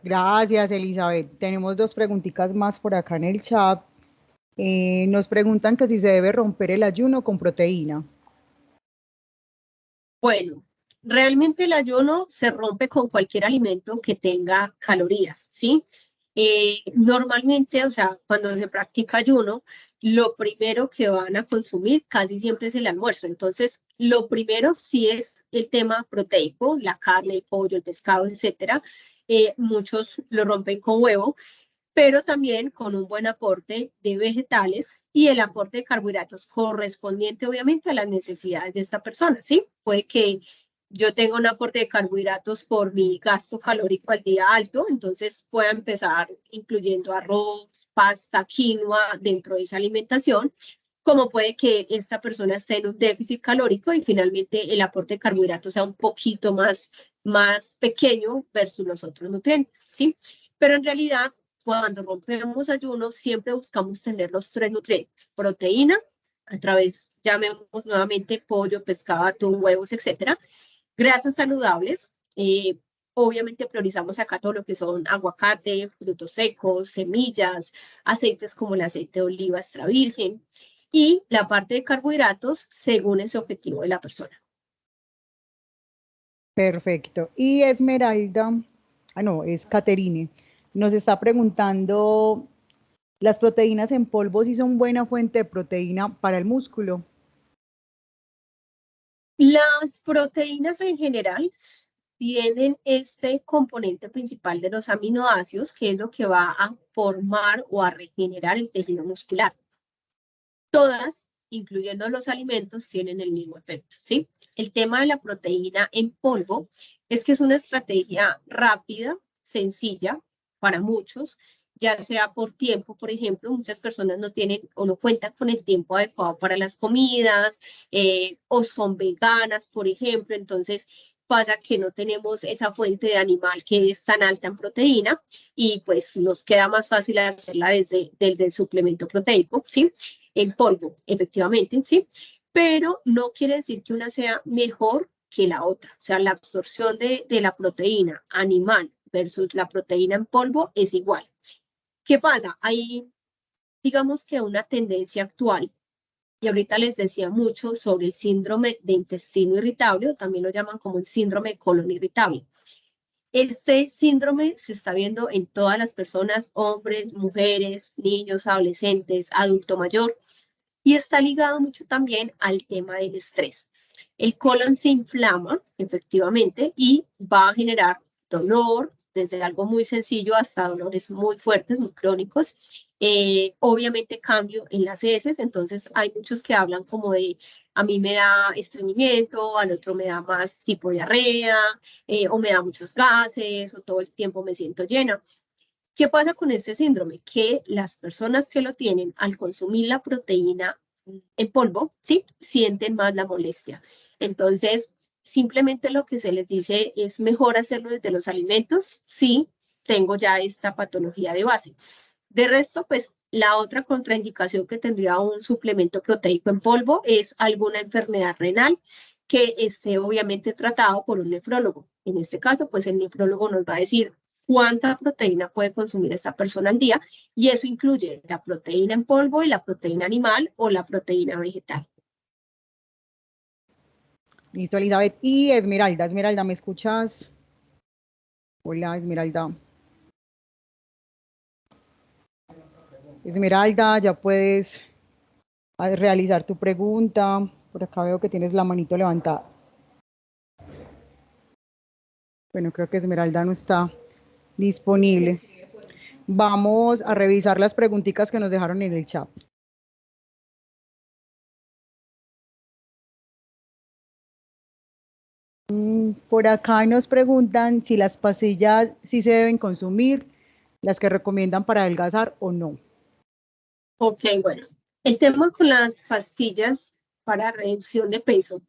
Gracias, Elizabeth. Tenemos dos preguntitas más por acá en el chat. Nos preguntan que si se debe romper el ayuno con proteína. Bueno, realmente el ayuno se rompe con cualquier alimento que tenga calorías, ¿sí? Normalmente, o sea, cuando se practica ayuno, lo primero que van a consumir casi siempre es el almuerzo. Entonces, lo primero sí es el tema proteico, la carne, el pollo, el pescado, etcétera. Muchos lo rompen con huevo, pero también con un buen aporte de vegetales y el aporte de carbohidratos correspondiente obviamente a las necesidades de esta persona, ¿sí? Puede que yo tenga un aporte de carbohidratos por mi gasto calórico al día alto, entonces pueda empezar incluyendo arroz, pasta, quinoa dentro de esa alimentación, como puede que esta persona esté en un déficit calórico y finalmente el aporte de carbohidratos sea un poquito más pequeño versus los otros nutrientes, ¿sí? Pero en realidad, cuando rompemos ayuno, siempre buscamos tener los 3 nutrientes: proteína, a través, llamemos nuevamente, pollo, pescado, atún, huevos, etcétera; grasas saludables, obviamente priorizamos acá todo lo que son aguacate, frutos secos, semillas, aceites como el aceite de oliva extra virgen, y la parte de carbohidratos según ese objetivo de la persona. Perfecto. Y Esmeralda, no, es Caterine, nos está preguntando, ¿las proteínas en polvo sí son buena fuente de proteína para el músculo? Las proteínas en general tienen este componente principal de los aminoácidos, que es lo que va a formar o a regenerar el tejido muscular. Todas, incluyendo los alimentos, tienen el mismo efecto, ¿sí? El tema de la proteína en polvo es que es una estrategia rápida, sencilla para muchos, ya sea por tiempo. Por ejemplo, muchas personas no tienen o no cuentan con el tiempo adecuado para las comidas, o son veganas, por ejemplo, entonces pasa que no tenemos esa fuente de animal que es tan alta en proteína y pues nos queda más fácil hacerla desde el suplemento proteico, ¿sí? En polvo, efectivamente, ¿sí? Pero no quiere decir que una sea mejor que la otra. O sea, la absorción de la proteína animal versus la proteína en polvo es igual. ¿Qué pasa? Hay, digamos que una tendencia actual, y ahorita les decía mucho sobre el síndrome de intestino irritable, o también lo llaman como el síndrome de colon irritable. Este síndrome se está viendo en todas las personas, hombres, mujeres, niños, adolescentes, adulto mayor, y está ligado mucho también al tema del estrés. El colon se inflama, efectivamente, y va a generar dolor, desde algo muy sencillo hasta dolores muy fuertes, muy crónicos. Obviamente cambio en las heces, entonces hay muchos que hablan como de: a mí me da estreñimiento, al otro me da más tipo diarrea, o me da muchos gases, o todo el tiempo me siento llena. ¿Qué pasa con este síndrome? Que las personas que lo tienen, al consumir la proteína en polvo, ¿sí?, sienten más la molestia. Entonces, simplemente lo que se les dice es: mejor hacerlo desde los alimentos si tengo ya esta patología de base. De resto, pues la otra contraindicación que tendría un suplemento proteico en polvo es alguna enfermedad renal que esté obviamente tratado por un nefrólogo. En este caso, pues el nefrólogo nos va a decir cuánta proteína puede consumir esta persona al día, y eso incluye la proteína en polvo y la proteína animal o la proteína vegetal. Listo, Elizabeth. Y Esmeralda, Esmeralda, ¿me escuchas? Hola, Esmeralda. Esmeralda, ya puedes realizar tu pregunta. Por acá veo que tienes la manito levantada. Bueno, creo que Esmeralda no está disponible. Vamos a revisar las preguntitas que nos dejaron en el chat. Por acá nos preguntan si las pastillas sí se deben consumir, las que recomiendan para adelgazar o no. Ok, bueno, el tema con las pastillas para reducción de peso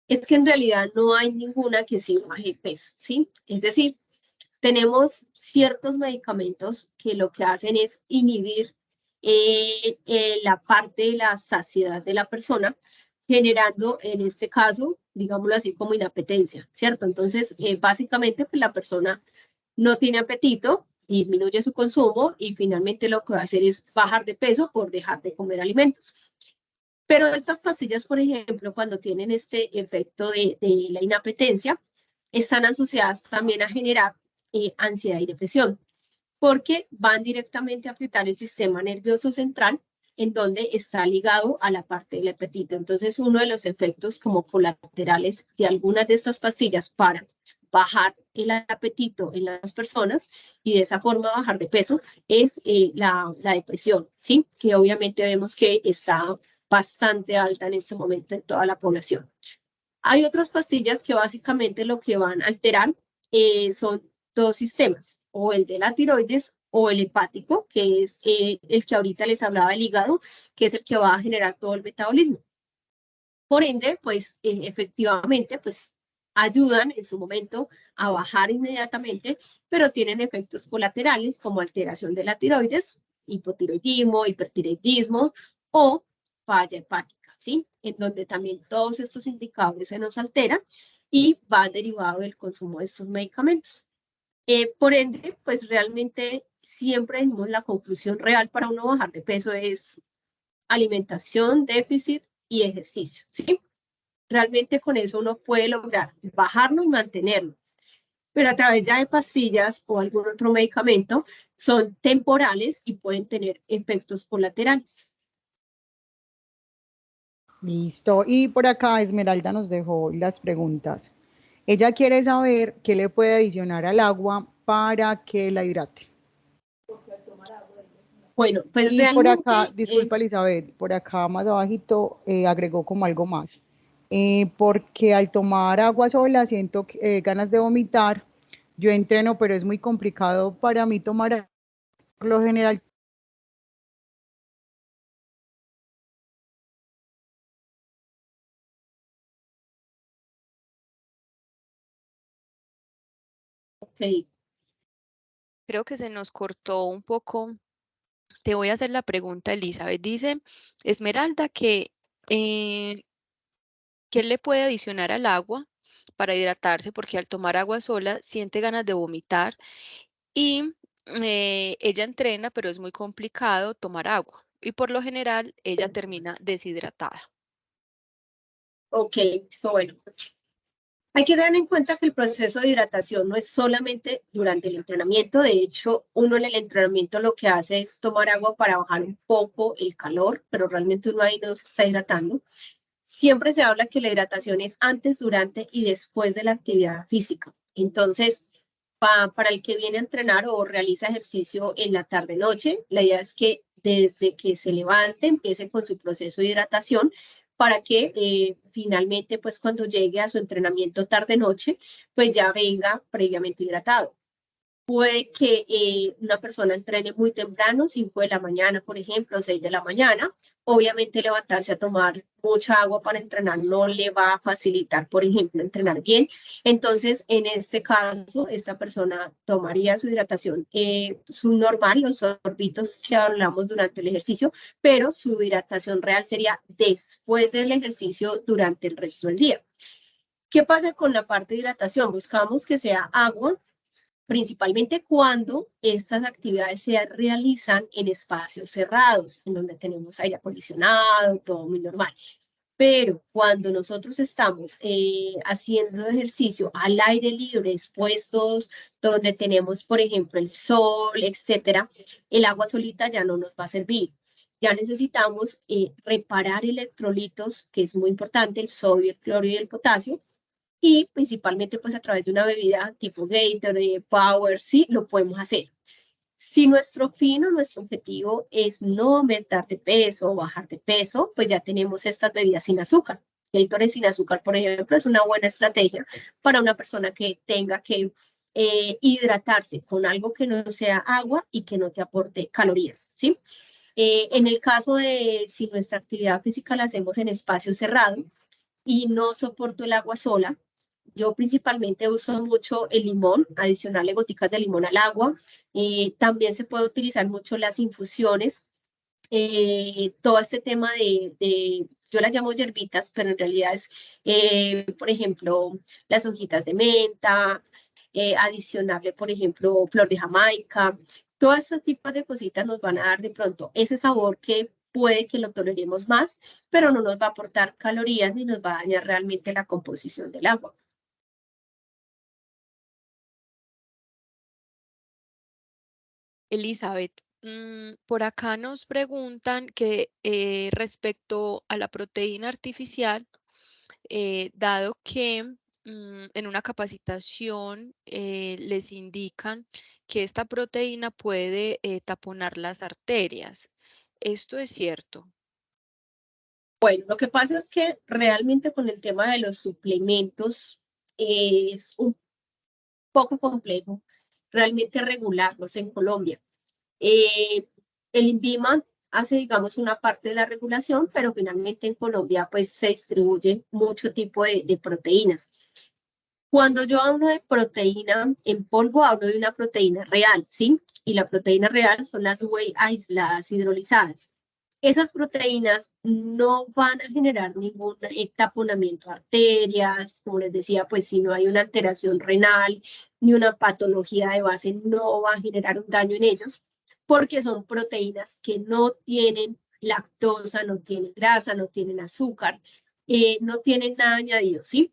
es que en realidad no hay ninguna que sí baje peso, ¿sí? Es decir, tenemos ciertos medicamentos que lo que hacen es inhibir la parte de la saciedad de la persona, generando en este caso, digámoslo así, como inapetencia, ¿cierto? Entonces, básicamente, pues la persona no tiene apetito, disminuye su consumo y finalmente lo que va a hacer es bajar de peso por dejar de comer alimentos. Pero estas pastillas, por ejemplo, cuando tienen este efecto de la inapetencia, están asociadas también a generar ansiedad y depresión, porque van directamente a afectar el sistema nervioso central, en donde está ligado a la parte del apetito. Entonces, uno de los efectos como colaterales de algunas de estas pastillas para bajar el apetito en las personas y de esa forma bajar de peso es la depresión, ¿sí? Que obviamente vemos que está bastante alta en este momento en toda la población. Hay otras pastillas que básicamente lo que van a alterar son dos sistemas, o el de la tiroides o el hepático, que es el que ahorita les hablaba del hígado, que es el que va a generar todo el metabolismo. Por ende, pues efectivamente, pues ayudan en su momento a bajar inmediatamente, pero tienen efectos colaterales como alteración de la tiroides, hipotiroidismo, hipertiroidismo o falla hepática, ¿sí? En donde también todos estos indicadores se nos alteran y va derivado del consumo de estos medicamentos. Por ende, pues realmente siempre decimos la conclusión real para uno bajar de peso es alimentación, déficit y ejercicio, ¿sí? Realmente con eso uno puede lograr bajarlo y mantenerlo. Pero a través ya de pastillas o algún otro medicamento son temporales y pueden tener efectos colaterales. Listo. Y por acá Esmeralda nos dejó las preguntas. Ella quiere saber qué le puede adicionar al agua para que la hidrate. Bueno, pues Y por realmente... acá, disculpa Elizabeth, por acá más abajito agregó como algo más. Porque al tomar agua sola siento ganas de vomitar. Yo entreno, pero es muy complicado para mí tomar agua. Por lo general. Ok. Creo que se nos cortó un poco. Te voy a hacer la pregunta, Elizabeth. Dice Esmeralda que ¿qué le puede adicionar al agua para hidratarse? Porque al tomar agua sola siente ganas de vomitar y ella entrena, pero es muy complicado tomar agua. Y por lo general ella termina deshidratada. Ok, bueno. Hay que tener en cuenta que el proceso de hidratación no es solamente durante el entrenamiento. De hecho, uno en el entrenamiento lo que hace es tomar agua para bajar un poco el calor, pero realmente uno ahí no se está hidratando. Siempre se habla que la hidratación es antes, durante y después de la actividad física. Entonces, para el que viene a entrenar o realiza ejercicio en la tarde-noche, la idea es que desde que se levante empiece con su proceso de hidratación para que finalmente, pues cuando llegue a su entrenamiento tarde-noche, pues ya venga previamente hidratado. Puede que una persona entrene muy temprano, 5 de la mañana, por ejemplo, 6 de la mañana. Obviamente levantarse a tomar mucha agua para entrenar no le va a facilitar, por ejemplo, entrenar bien. Entonces, en este caso, esta persona tomaría su hidratación, su normal, los sorbitos que hablamos durante el ejercicio, pero su hidratación real sería después del ejercicio durante el resto del día. ¿Qué pasa con la parte de hidratación? Buscamos que sea agua, principalmente cuando estas actividades se realizan en espacios cerrados, en donde tenemos aire acondicionado, todo muy normal. Pero cuando nosotros estamos haciendo ejercicio al aire libre, expuestos, donde tenemos, por ejemplo, el sol, etcétera, el agua solita ya no nos va a servir. Ya necesitamos reparar electrolitos, que es muy importante, el sodio, el cloro y el potasio, y principalmente pues a través de una bebida tipo Gatorade, Power, sí, lo podemos hacer. Si nuestro fin o nuestro objetivo es no aumentar de peso o bajar de peso, pues ya tenemos estas bebidas sin azúcar. Gatorade sin azúcar, por ejemplo, es una buena estrategia para una persona que tenga que hidratarse con algo que no sea agua y que no te aporte calorías, ¿sí? En el caso de si nuestra actividad física la hacemos en espacio cerrado y no soporto el agua sola, yo principalmente uso mucho el limón, adicionarle goticas de limón al agua. También se puede utilizar mucho las infusiones. Todo este tema yo las llamo hierbitas, pero en realidad es, por ejemplo, las hojitas de menta, adicionarle, por ejemplo, flor de Jamaica. Todo este tipo de cositas nos van a dar de pronto ese sabor que puede que lo toleremos más, pero no nos va a aportar calorías ni nos va a dañar realmente la composición del agua. Elizabeth, por acá nos preguntan que respecto a la proteína artificial, dado que en una capacitación les indican que esta proteína puede taponar las arterias. ¿Esto es cierto? Bueno, lo que pasa es que realmente con el tema de los suplementos es un poco complejo realmente regularlos en Colombia. El INVIMA hace, digamos, una parte de la regulación, pero finalmente en Colombia pues se distribuye mucho tipo de proteínas. Cuando yo hablo de proteína en polvo, hablo de una proteína real, ¿sí? Y la proteína real son las whey aisladas hidrolizadas. Esas proteínas no van a generar ningún taponamiento de arterias, como les decía, pues si no hay una alteración renal ni una patología de base, no va a generar un daño en ellos, porque son proteínas que no tienen lactosa, no tienen grasa, no tienen azúcar, no tienen nada añadido, ¿sí?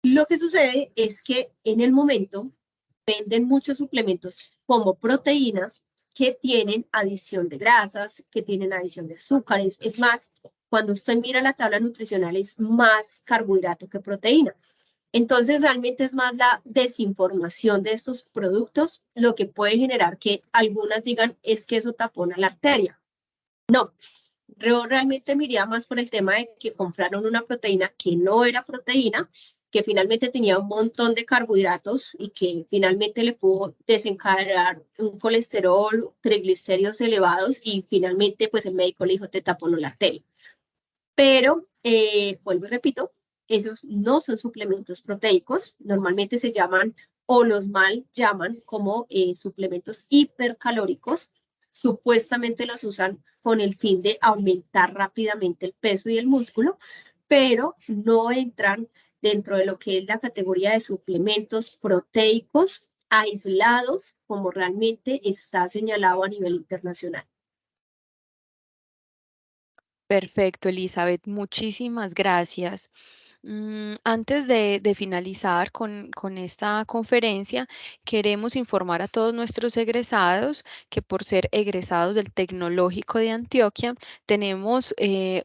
Lo que sucede es que en el momento venden muchos suplementos como proteínas que tienen adición de grasas, que tienen adición de azúcares. Es más, cuando usted mira la tabla nutricional es más carbohidrato que proteína. Entonces, realmente es más la desinformación de estos productos lo que puede generar que algunas digan es que eso tapona la arteria. No, yo realmente me iría más por el tema de que compraron una proteína que no era proteína, que finalmente tenía un montón de carbohidratos y que finalmente le pudo desencadenar un colesterol, triglicéridos elevados y finalmente pues el médico le dijo te taponó la arteria. Pero, vuelvo y repito, esos no son suplementos proteicos, normalmente se llaman o los mal llaman como suplementos hipercalóricos, supuestamente los usan con el fin de aumentar rápidamente el peso y el músculo, pero no entran dentro de lo que es la categoría de suplementos proteicos aislados, como realmente está señalado a nivel internacional. Perfecto, Elizabeth, muchísimas gracias. Antes de finalizar con esta conferencia, queremos informar a todos nuestros egresados que por ser egresados del Tecnológico de Antioquia, tenemos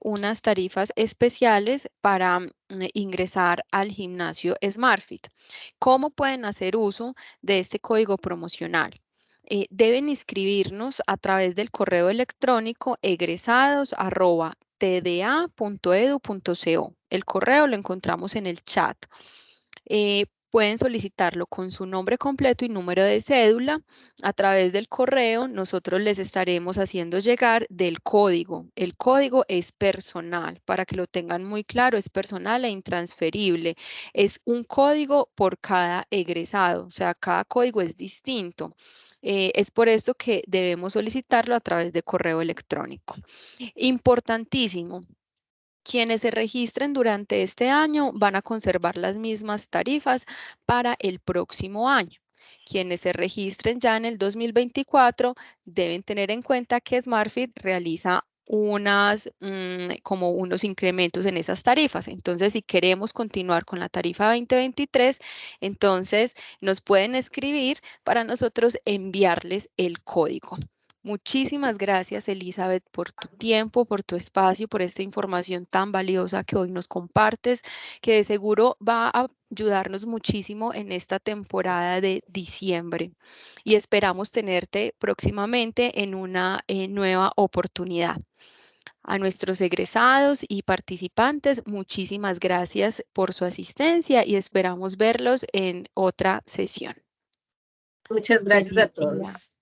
unas tarifas especiales para ingresar al gimnasio SmartFit. ¿Cómo pueden hacer uso de este código promocional? Deben inscribirnos a través del correo electrónico egresados@tda.edu.co. El correo lo encontramos en el chat. Pueden solicitarlo con su nombre completo y número de cédula. A través del correo, nosotros les estaremos haciendo llegar del código. El código es personal, para que lo tengan muy claro, es personal e intransferible. Es un código por cada egresado, o sea, cada código es distinto. Es por esto que debemos solicitarlo a través de correo electrónico. Importantísimo. Quienes se registren durante este año van a conservar las mismas tarifas para el próximo año. Quienes se registren ya en el 2024 deben tener en cuenta que SmartFit realiza como unos incrementos en esas tarifas. Entonces, si queremos continuar con la tarifa 2023, entonces nos pueden escribir para nosotros enviarles el código. Muchísimas gracias, Elizabeth, por tu tiempo, por tu espacio, por esta información tan valiosa que hoy nos compartes, que de seguro va a ayudarnos muchísimo en esta temporada de diciembre. Y esperamos tenerte próximamente en una nueva oportunidad. A nuestros egresados y participantes, muchísimas gracias por su asistencia y esperamos verlos en otra sesión. Muchas gracias a Feliz día. todos.